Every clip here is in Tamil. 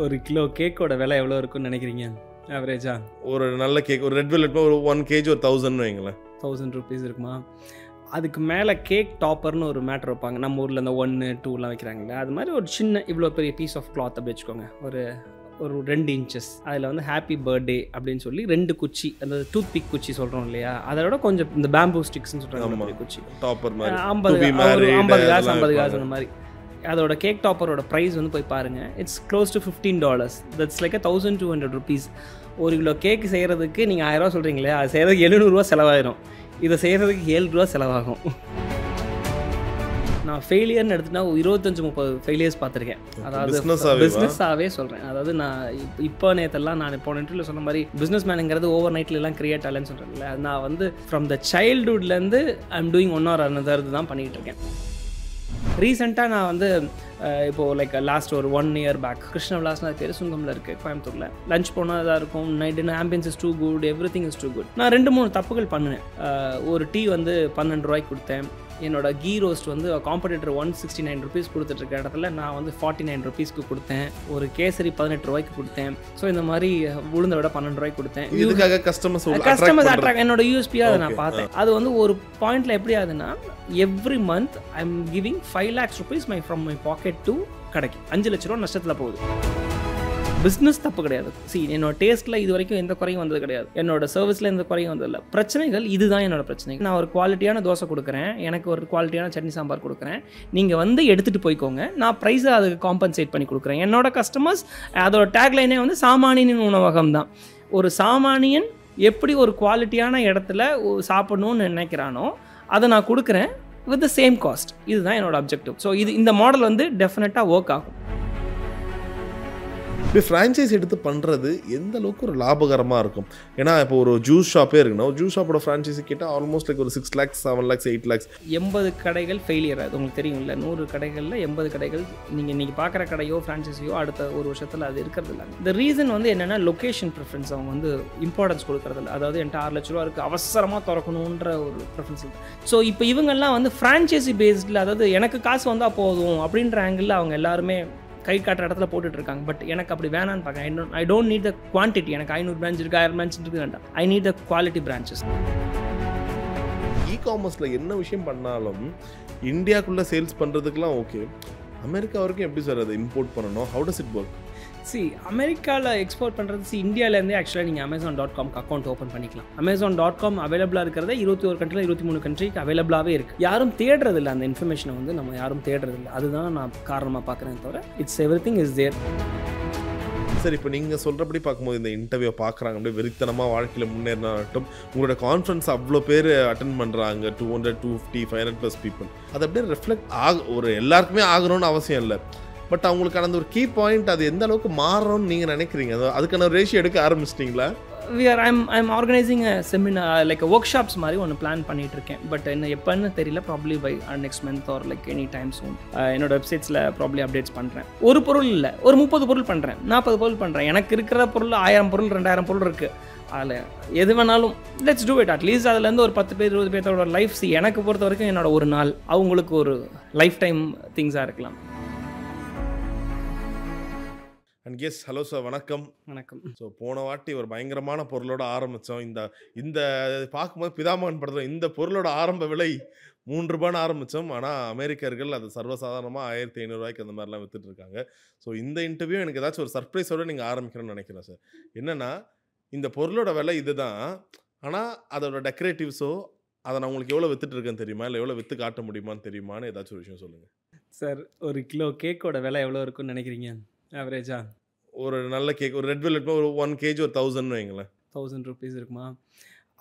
ஒரு கிலோ கேக்கோட விலை எவ்வளோ இருக்குன்னு நினைக்கிறீங்க ஆவரேஜா? ஒரு நல்ல கேக் ஒரு ரெட் வெல்வெட் ஒரு 1 kg ஒரு 1000 வைங்களேன். 1000 rupees இருக்குமா? அதுக்கு மேலே கேக் டாப்பர்னு ஒரு மேட்ரு வைப்பாங்க. நம்ம ஊரில் இந்த 1, 2லாம் வைக்கிறாங்களே, அது மாதிரி ஒரு சின்ன இவ்வளோ பெரிய பீஸ் ஆஃப் கிளாத் அப்படி வச்சுக்கோங்க. ஒரு 2 inches. அதில் வந்து ஹாப்பி பர்த்டே அப்படின்னு சொல்லி 2 குச்சி, அந்த டூத் பிக் குச்சி சொல்கிறோம் இல்லையா, அதோட கொஞ்சம் இந்த பேம்பூ ஸ்டிக்ஸ்ன்னு சொல்கிறாங்க குச்சி, டாப்பர் மாதிரி 50 காசு 50 காசு அந்த மாதிரி. அதோட கேக் டாப்பரோட ப்ரைஸ் வந்து போய் பாருங்கள், it's close to $15. That's like 1200 rupees. ஒரு கிலோ கேக் செய்கிறதுக்கு நீங்கள் 1000 ரூபா சொல்கிறீங்களே, அது செய்கிறதுக்கு 700 ரூபா செலவாயிரும். இதை செய்கிறதுக்கு 7 ரூபா செலவாகும். நான் ஃபெயிலியர்னு எடுத்துனா 25-30 ஃபெயிலியர்ஸ் பார்த்துருக்கேன். அதாவது பிஸ்னஸாகவே சொல்கிறேன். அதாவது நான் இப்போ நேற்றெல்லாம் நான் போன இன்டர்வியூவில் சொன்ன மாதிரி பிஸ்னஸ் மேனுங்கிறது ஓவர் நைட்லலாம் கிரியேட் ஆகலன்னு சொல்கிறேன்ல, நான் வந்து ஃப்ரம் த சைல்டுஹுட்லேருந்து I'm doing one or another தான் பண்ணிகிட்டு இருக்கேன். ரீசெண்டாக நான் வந்து இப்போது லைக் லாஸ்ட் ஒரு 1 year பேக் கிருஷ்ண விலாஸ்னு பேர் சுங்கமில் இருக்குது கோயம்புத்தூரில். லஞ்ச் போனால் இதாக இருக்கும், night ambience is too good, everything is too good. நான் 2-3 தப்புகள் பண்ணினேன். ஒரு டீ வந்து 12 ரூபாய்க்கு கொடுத்தேன். என்னோட கீ ரோஸ்ட் வந்து காம்படிட்டர் 169 rupees கொடுத்துட்ருக்க இடத்துல நான் வந்து 49 rupeesக்கு கொடுத்தேன். ஒரு கேசரி 18 ரூபாய்க்கு கொடுத்தேன். ஸோ இந்த மாதிரி உளுந்த விட 12 ரூபாய்க்கு கொடுத்தேன். இதுக்காக கஸ்டமர்ஸ் அட்ராக்ட் என்னோட யூஎஸ்பியாக அதை நான் பார்த்தேன். அது வந்து ஒரு பாயிண்டில் எப்படி ஆகுதுன்னா, every month I am giving 5 lakhs rupees from my packet to கடைக்கு. 5 லட்ச ரூபா நஷ்டத்தில் போகுது. பிஸ்னஸ் தப்பு கிடையாது. என்னோட டேஸ்ட்டில் இது வரைக்கும் எந்த குறையும் வந்தது கிடையாது. என்னோட சர்வீஸில் எந்த குறையும் வந்ததில்லை. பிரச்சனைகள் இதுதான் என்னோட பிரச்சனை. நான் ஒரு குவாலிட்டியான தோசை கொடுக்குறேன், எனக்கு ஒரு குவாலிட்டியான சட்னி சாம்பார் கொடுக்குறேன், நீங்கள் வந்து எடுத்துகிட்டு போய்க்கோங்க, நான் ப்ரைஸை அதுக்கு காம்பன்சேட் பண்ணி கொடுக்குறேன். என்னோட கஸ்டமர்ஸ் அதோட டேக்லைனே வந்து சாமானியனின் உணவகம் தான். ஒரு சாமானியன் எப்படி ஒரு குவாலிட்டியான இடத்துல சாப்பிடணும்னு நினைக்கிறானோ அதை நான் கொடுக்குறேன் வித் த சேம் காஸ்ட். இதுதான் என்னோட அப்ஜெக்டிவ். ஸோ இந்த மாடல் வந்து டெஃபினட்டாக ஒர்க் ஆகும். இப்போ ஃப்ரான்ச்சைஸ் எடுத்து பண்ணுறது எந்த அளவுக்கு ஒரு லாபகரமாக இருக்கும்? ஏன்னா இப்போ ஒரு ஜூஸ் ஷாப்பே இருக்குன்னா, ஒரு ஜூஸ் ஷாப்போட ஃப்ரான்ச்சைஸி கேட்டால் ஆல்மோஸ்ட் லைக் ஒரு 6 lakhs 7 lakhs 8 lakhs. 80 கடைகள் ஃபெயிலியர் ஆகுது. உங்களுக்கு தெரியும் இல்லை, 100 கடைகளில் 80 கடைகள் நீங்கள் இன்றைக்கி பார்க்குற கடையோ ஃப்ரான்ச்சைஸியோ அடுத்த ஒரு வருஷத்தில் அது இருக்கிறது இல்லை. இந்த ரீசன் வந்து என்னென்னா, லொக்கேஷன் ப்ரிஃபரன்ஸ் அவங்க வந்து இம்பார்ட்டன்ஸ் கொடுக்குறதில்ல. அதாவது என்கிட்ட 6 லட்ச ரூபா இருக்குது, அவசரமாக திறக்கணுன்ற ஒரு ப்ரிஃபரன்ஸ் இருக்குது. ஸோ இப்போ இவங்கெல்லாம் வந்து ஃப்ரான்ச்சைஸி பேஸ்டில், அதாவது எனக்கு காசு வந்தால் போதும் அப்படின்ற ஆங்கிளில் அவங்க எல்லாருமே கை காட்டுற இடத்துல போட்டுட்ருக்காங்க. பட் எனக்கு அப்படி வேணான்னு பார்க்க. I don't need the quantity. எனக்கு 500 பிரான்ச் இருக்குது, 1000 பிரான்ச் இருக்குது வேண்டாம். I need the quality branches. இ-காமர்ஸில் என்ன விஷயம் பண்ணாலும் இந்தியாவுக்குள்ளே சேல்ஸ் பண்ணுறதுக்குலாம் ஓகே, அமெரிக்கா வரைக்கும் எப்படி சார் அதை இம்போர்ட் பண்ணணும்? How does it work? அமெரிக்காவில் எக்ஸ்போர்ட் பண்ணுறது இந்தியாவிலேருந்தே ஆக்சுவலாக நீங்கள் Amazon.com அக்கௌண்ட் ஓப்பன் பண்ணிக்கலாம். Amazon.com அவைலபிளாக இருக்கிறத 21 கண்ட்ரியில் 23 கண்ட்ரிக்கு அவைலபிளாகவே இருக்குது. யாரும் தேடுறதில்லை, அந்த இன்ஃபர்மேஷனை வந்து நம்ம யாரும் தேடுறதில்லை. அதுதான் நான் காரணமாக பார்க்குறேன் தவிர it's everything is there. Sir, இப்போ நீங்கள் சொல்கிறபடி பார்க்கும்போது இந்த இன்டர்வியூ பார்க்குறாங்க, அப்படியே வெறித்தனமாக வாழ்க்கையில் முன்னேறினாட்டும் உங்களோட கான்ஃபரன்ஸ் அவ்வளோ பேர் அட்டென்ட் பண்ணுறாங்க, 200, 250, 500+ பீப்புள். அது அப்படியே ரிஃப்ளெக்ட் ஒரு எல்லாருக்குமே ஆகணும்னு அவசியம் இல்லை. பட் அவங்களுக்கான அந்த ஒரு கீ பாயிண்ட் அது எந்த அளவுக்கு மாறணும்னு நீங்கள் நினைக்கிறீங்க? அதுக்கான ஒரு ரேஷியோ எடுக்க ஆரம்பிச்சிட்டிங்களா? I'm organizing a seminar, like a workshops மாதிரி ஒன்று பிளான் பண்ணிட்டு இருக்கேன். பட் என்ன எப்போன்னு தெரியல. Probably by next month or like any time soon. என்னோட வெப்சைட்ஸில் ப்ராப்ளி அப்டேட்ஸ் பண்ணுறேன். ஒரு பொருள் இல்லை, ஒரு 30 பொருள் பண்ணுறேன், 40 பொருள் பண்ணுறேன். எனக்கு இருக்கிற பொருள் 1000 பொருள் 2000 பொருள் இருக்குது. அதில் எது வேணாலும் லெட்ஸ் டூ இட். அட்லீஸ்ட் அதுலேருந்து ஒரு 10 பேர் 20 பேர்த்தோட லைஃப் எனக்கு பொறுத்த வரைக்கும் என்னோட ஒரு நாள் அவங்களுக்கு ஒரு லைஃப் டைம் திங்ஸாக இருக்கலாம். அண்ட் கெஸ் ஹலோ சார், வணக்கம். வணக்கம். ஸோ போன வாட்டி ஒரு பயங்கரமான பொருளோட ஆரம்பித்தோம். இந்த பார்க்கும்போது பிதாமகன் படத்தில் இந்த பொருளோட ஆரம்ப விலை 3 ரூபான்னு ஆரம்பித்தோம். ஆனால் அமெரிக்கர்கள் அது சர்வசாதாரணமாக 1500 ரூபாய்க்கு அந்த மாதிரிலாம் விற்றுட்ருக்காங்க. ஸோ இந்த இன்டர்வியூ எனக்கு ஏதாச்சும் ஒரு சர்ப்ரைஸோடு நீங்கள் ஆரம்பிக்கணும்னு நினைக்கிறேன் சார். என்னென்னா, இந்த பொருளோட விலை இது தான், ஆனால் அதோட டெக்கரேட்டிவ்ஸோ அதை நான் உங்களுக்கு எவ்வளோ விற்றுட்ருக்கேன்னு தெரியுமா, இல்லை எவ்வளோ விற்று காட்ட முடியுமான்னு தெரியுமான்னு ஏதாச்சும் ஒரு விஷயம் சொல்லுங்கள் சார். ஒரு கிலோ கேக்கோட விலை எவ்வளோ இருக்குன்னு நினைக்கிறீங்க ஆவரேஜா? ஒரு நல்ல கேக் ஒரு ரெட் வெல்வெட் ஒரு 1 kg ஒரு 1000 வைங்களேன். 1000 rupees இருக்குமா?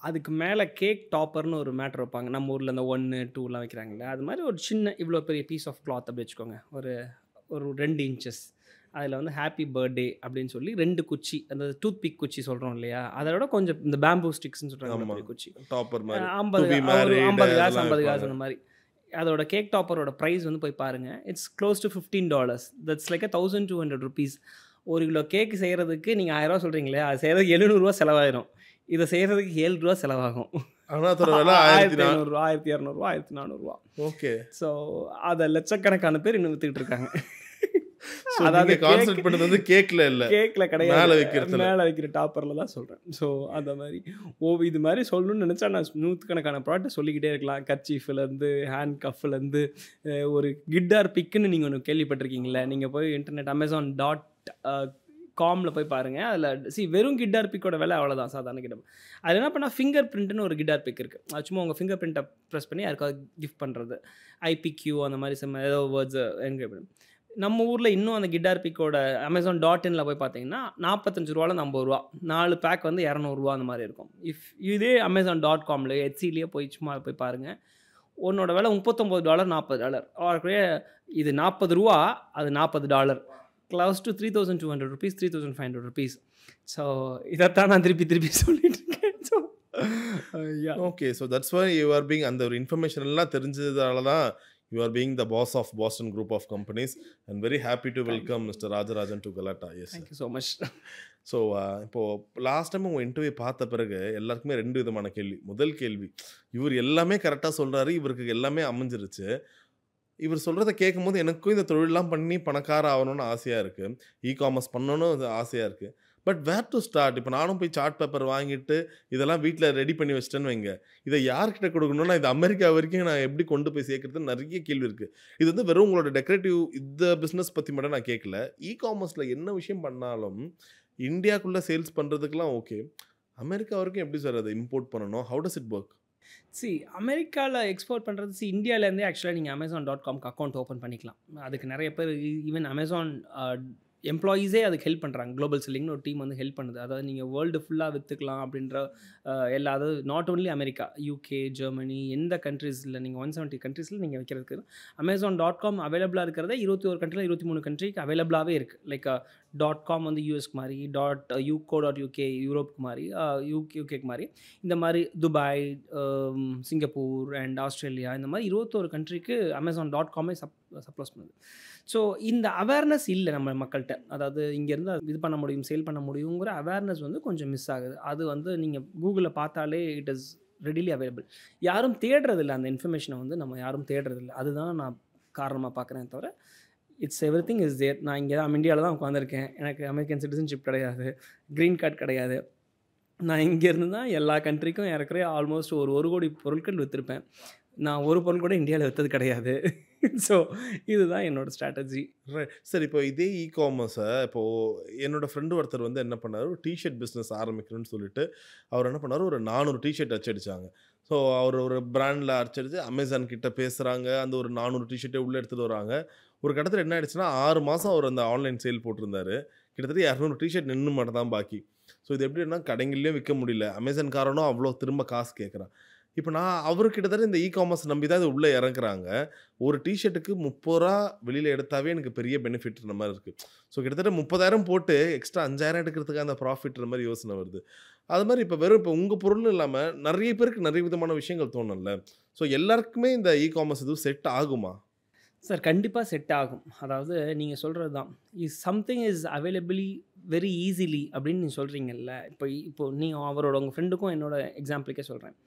அதுக்கு மேலே கேக் டாப்பர்னு ஒரு மேட்ரு வைப்பாங்க. நம்ம ஊரில் இந்த 1, 2லாம் வைக்கிறாங்களே, அது மாதிரி ஒரு சின்ன இவ்வளோ பெரிய பீஸ் ஆஃப் கிளாத் அப்படி வச்சுக்கோங்க. ஒரு 2 inches. அதில் வந்து ஹாப்பி பர்த்டே அப்படின்னு சொல்லி 2 குச்சி, அந்த டூத் பிக் குச்சி சொல்கிறோம் இல்லையா, அதோட கொஞ்சம் இந்த பேம்பூ ஸ்டிக்ஸ்ன்னு சொல்கிறாங்க குச்சி, டாப்பர் மாதிரி 50 காசு 50 காசு அந்த மாதிரி. அதோட கேக் டாப்பரோட ப்ரைஸ் வந்து போய் பாருங்கள், it's close to $15. That's like 1200 rupees. ஒரு கிலோ கேக் செய்கிறதுக்கு நீங்கள் 1000 ரூபா சொல்கிறீங்களே, அது செய்கிறதுக்கு 700 ரூபா செலவாயிரும். இதை செய்கிறதுக்கு 7 ரூபா செலவாகும். ஆனால் அதோட விலை 1500 ரூபா 1200 ரூபா 1400 ரூபா. ஓகே. ஸோ அதை லட்சக்கணக்கான பேர் இன்னும் விற்றுக்கிட்டு இருக்காங்க. அதாவது கான்சென்ட்ரேட் பண்ணது வந்து கேக்ல இல்ல, கேக்ல கிடையாது, மேல வைக்கிறதுல. மேல வைக்கிற டாப்பர்ல தான் சொல்றேன். ஸோ அந்த மாதிரி இது மாதிரி சொல்லணும்னு நினைச்சா நான் நூற்றுக்கணக்கான ப்ராடக்ட் சொல்லிக்கிட்டே இருக்கலாம். கர்ச்சீஃப்லேருந்து ஹேண்ட் கஃப்லேருந்து ஒரு கிட்டார் பிக்குன்னு நீங்கள் ஒன்று கேள்விப்பட்டிருக்கீங்களா? நீங்கள் போய் இன்டர்நெட் amazon.com போய் பாருங்கள். அதில் வெறும் கிட்டார் பிக்கோட விலை அவ்வளோதான், சாதாரண கிட்டார். அது என்ன பண்ணால் ஃபிங்கர் பிரிண்ட்னு ஒரு கிட்டார் பிக் இருக்குது. அது சும்மா உங்கள் ஃபிங்கர் பிரிண்ட்டை ப்ரெஸ் பண்ணி யாருக்காவது கிஃப்ட் பண்ணுறது, IPQ அந்த மாதிரி ஏதோ வேர்ட்ஸ் என்கிரிப்ட் பண்ணி. நம்ம ஊரில் இன்னும் அந்த கிட்டார் பிக்கோட amazon.in போய் பார்த்தீங்கன்னா 45 ரூபாலேருந்து 50 ரூபா, 4 பேக் வந்து 200 ரூபா அந்த மாதிரி இருக்கும். இதே amazon.comல Etsyலேயே போய் சும்மா போய் பாருங்கள், உன்னோட விலை $39 $40. அவருக்குரிய இது 40 ரூபா, அது $40, close to 3200 rupees, 3500 rupees. So இதைத்தான் நான் திருப்பி சொல்லிட்டு இருக்கேன். So okay, so that's why you are being அந்த ஒரு இன்ஃபர்மேஷன் எல்லாம் தெரிஞ்சதால தான் you are being the boss of Boston Group of Companies, and very happy to welcome Mr. Rajarajan to Galata. Yes, thank you so much. So இப்போ லாஸ்ட் டைம் உங்கள் இன்டர்வியூ பார்த்த பிறகு எல்லாருக்குமே 2 விதமான கேள்வி. முதல் கேள்வி, இவர் எல்லாமே கரெக்டாக சொல்கிறாரு, இவருக்கு எல்லாமே அமைஞ்சிருச்சு, இவர் சொல்கிறத கேட்கும்போது எனக்கும் இந்த தொழிலெலாம் பண்ணி பணக்கார ஆகணும்னு ஆசையாக இருக்குது, இ-காமர்ஸ் பண்ணணும்னு ஆசையாக இருக்குது. But where to start? இப்போ நானும் போய் சார்ட் பேப்பர் வாங்கிட்டு இதெல்லாம் வீட்டில் ரெடி பண்ணி வச்சிட்டேன்னு வைங்க, இதை யார்கிட்ட கொடுக்கணும்னா இது அமெரிக்கா வரைக்கும் நான் எப்படி கொண்டு போய் சேர்க்கறது நிறைய கேள்வி இருக்குது. இது வந்து வெறும் உங்களோட டெக்கரேட்டிவ் இந்த பிஸ்னஸ் பற்றி மட்டும் நான் கேட்கல, இ-காமர்ஸில் என்ன விஷயம் பண்ணாலும் இந்தியாவுக்குள்ளே சேல்ஸ் பண்ணுறதுக்கெலாம் ஓகே, அமெரிக்கா வரைக்கும் எப்படி சார் அதை இம்போர்ட் பண்ணணும்? How does it work? அமெரிக்காவில் எக்ஸ்போர்ட் பண்ணுறது இந்தியாவிலேருந்தே ஆக்சுவலாக நீங்கள் amazon.comக்கு அக்கௌண்ட் ஓப்பன் பண்ணிக்கலாம். அதுக்கு நிறைய பேர் ஈவன் அமேசான் எம்ப்ளாயீஸே அதுக்கு ஹெல்ப் பண்ணுறாங்க. குளோபல் செல்லிங்னு ஒரு டீம் வந்து ஹெல்ப் பண்ணுது. அதாவது நீங்கள் வேர்ல்டு ஃபுல்லாக விற்றுக்கலாம் அப்படின்ற அதாவது not only America, UK, Germany, எந்த கண்ட்ரீஸில் நீங்கள் 170 கண்ட்ரீஸில் நீங்கள் வைக்கிறதுக்கு amazon.com அவைலபிளாக இருக்கிறத 21 கண்ட்ரியில் 23 கண்ட்ரிக்கு அவைலபிளாகவே இருக்குது. லைக் .com வந்து யூஎஸ்க்கு மாதிரி, .co.uk யூரோப்புக்கு மாதிரி, யூகேக்கு மாதிரி, இந்த மாதிரி துபாய், சிங்கப்பூர் அண்ட் ஆஸ்திரேலியா, இந்த மாதிரி 21 கண்ட்ரிக்கு amazon.com சப்ளோஸ் பண்ணுது. ஸோ இந்த அவேர்னஸ் இல்லை நம்ம மக்கள்கிட்ட. அதாவது இங்கேருந்து இது பண்ண முடியும், சேல் பண்ண முடியுங்கிற அவேர்னஸ் வந்து கொஞ்சம் மிஸ் ஆகுது. அது வந்து நீங்கள் கூகுளில் பார்த்தாலே இட் இஸ் ரெடிலி அவைலபிள். யாரும் தேடுறதில்லை, அந்த இன்ஃபர்மேஷனை வந்து நம்ம யாரும் தேடுறதில்லை. அதுதான் நான் காரணமாக பார்க்குறேன். தவிர இட்ஸ் எவ்ரிதிங் இஸ் தேர். நான் இங்கே தான் இந்தியாவில் தான் உட்காந்துருக்கேன், எனக்கு அமெரிக்கன் சிட்டிசன்ஷிப் கிடையாது, க்ரீன் கார்டு கிடையாது. நான் இங்கேருந்து தான் எல்லா கண்ட்ரிக்கும் இறக்குற ஆல்மோஸ்ட் ஒரு 1 கோடி பொருட்கள் விற்றுருப்பேன். நான் ஒரு பொருள் கூட இந்தியாவில் விற்றது கிடையாது. ஸோ இதுதான் என்னோடய ஸ்ட்ராட்டஜி. சார், இப்போ இதே இ-காமர்ஸை இப்போது என்னோடய ஃப்ரெண்டு ஒருத்தர் வந்து என்ன பண்ணார், ஒரு டிஷர்ட் பிஸ்னஸ் ஆரம்பிக்கணும்னு சொல்லிட்டு அவர் என்ன பண்ணார், ஒரு 400 டிஷர்ட் அச்சடிச்சாங்க. ஸோ அவர் ஒரு பிராண்டில் அச்சடிச்சு அமேசான் கிட்ட பேசுகிறாங்க, அந்த ஒரு 400 டிஷர்ட்டே உள்ளே எடுத்துகிட்டு வராங்க. ஒரு கட்டத்தில் என்ன ஆயிடுச்சுன்னா 6 மாதம் அவர் அந்த ஆன்லைன் சேல் போட்டிருந்தாரு, கிட்டத்தட்ட 200 டிஷர்ட் நின்று மட்டும் தான் பாக்கி. ஸோ இது எப்படின்னா கடைங்கள்லேயும் விற்க முடியல, அமேசான்காரனும் அவ்வளோ திரும்ப காசு கேட்குறான். இப்போ நான் அவரு கிட்டத்தட்ட இந்த இ-காமர்ஸ் நம்பி தான் இது உள்ளே இறக்குறாங்க. ஒரு டிஷர்ட்டுக்கு 30 ரூபா வெளியில் எடுத்தாவே எனக்கு பெரிய பெனிஃபிட்ன்ற மாதிரி இருக்குது. ஸோ கிட்டத்தட்ட 30,000 போட்டு எக்ஸ்ட்ரா 5,000 எடுக்கிறதுக்கு அந்த ப்ராஃபிட்ன்ற மாதிரி யோசனை வருது. அது மாதிரி இப்போ வெறும் இப்போ உங்கள் பொருள் இல்லாமல் நிறைய பேருக்கு நிறைய விதமான விஷயங்கள் தோணும்ல. ஸோ எல்லாருக்குமே இந்த இ-காமர்ஸ் இதுவும் செட் ஆகுமா? சார், கண்டிப்பாக செட் ஆகும். அதாவது நீங்கள் சொல்கிறது தான், சம்திங் இஸ் அவைலபிளி வெரி ஈஸிலி அப்படின்னு நீங்கள் சொல்கிறீங்கல்ல. இப்போ நீங்கள் அவரோட உங்கள் ஃப்ரெண்டுக்கும் என்னோட எக்ஸாம்பிளுக்கே சொல்கிறேன்.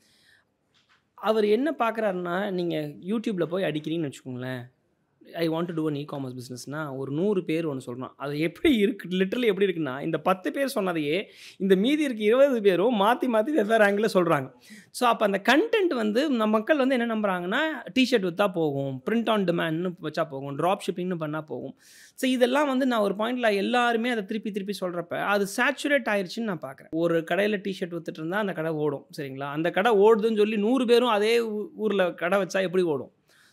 அவர் என்ன பார்க்குறாருன்னா, நீங்கள் யூடியூப்பில் போய் அடிக்கிறீங்கன்னு வச்சுக்கோங்களேன், I want to do an e-commerce பிஸ்னஸ்னால் ஒரு 100 பேர் ஒன்று சொல்கிறான். அது எப்படி இருக்குது, லிட்டரலி எப்படி இருக்குன்னா, இந்த 10 பேர் சொன்னதையே இந்த மீதி இருக்க 20 பேரும் மாற்றி வெவ்வேறு ஆங்கிளில் சொல்கிறாங்க. ஸோ அப்போ அந்த கண்டென்ட் வந்து நம்ம மக்கள் வந்து என்ன நம்புறாங்கன்னா, டிஷர்ட் விற்றா போகும், பிரிண்ட் ஆன் டிமாண்ட்னு வச்சா போகும், ட்ராப் ஷிப்பிங்னு பண்ணால் போகும். ஸோ இதெல்லாம் வந்து நான் ஒரு பாயிண்டில் எல்லாருமே அதை திருப்பி சொல்கிறப்ப அது சேச்சுரேட் ஆயிடுச்சுன்னு நான் பார்க்குறேன். ஒரு கடையில் டிஷர்ட் விற்றுட்டு இருந்தால் அந்த கடை ஓடும், சரிங்களா? அந்த கடை ஓடுதுன்னு சொல்லி 100 பேரும் அதே ஊரில் கடை வச்சா எப்படி ஓடும்?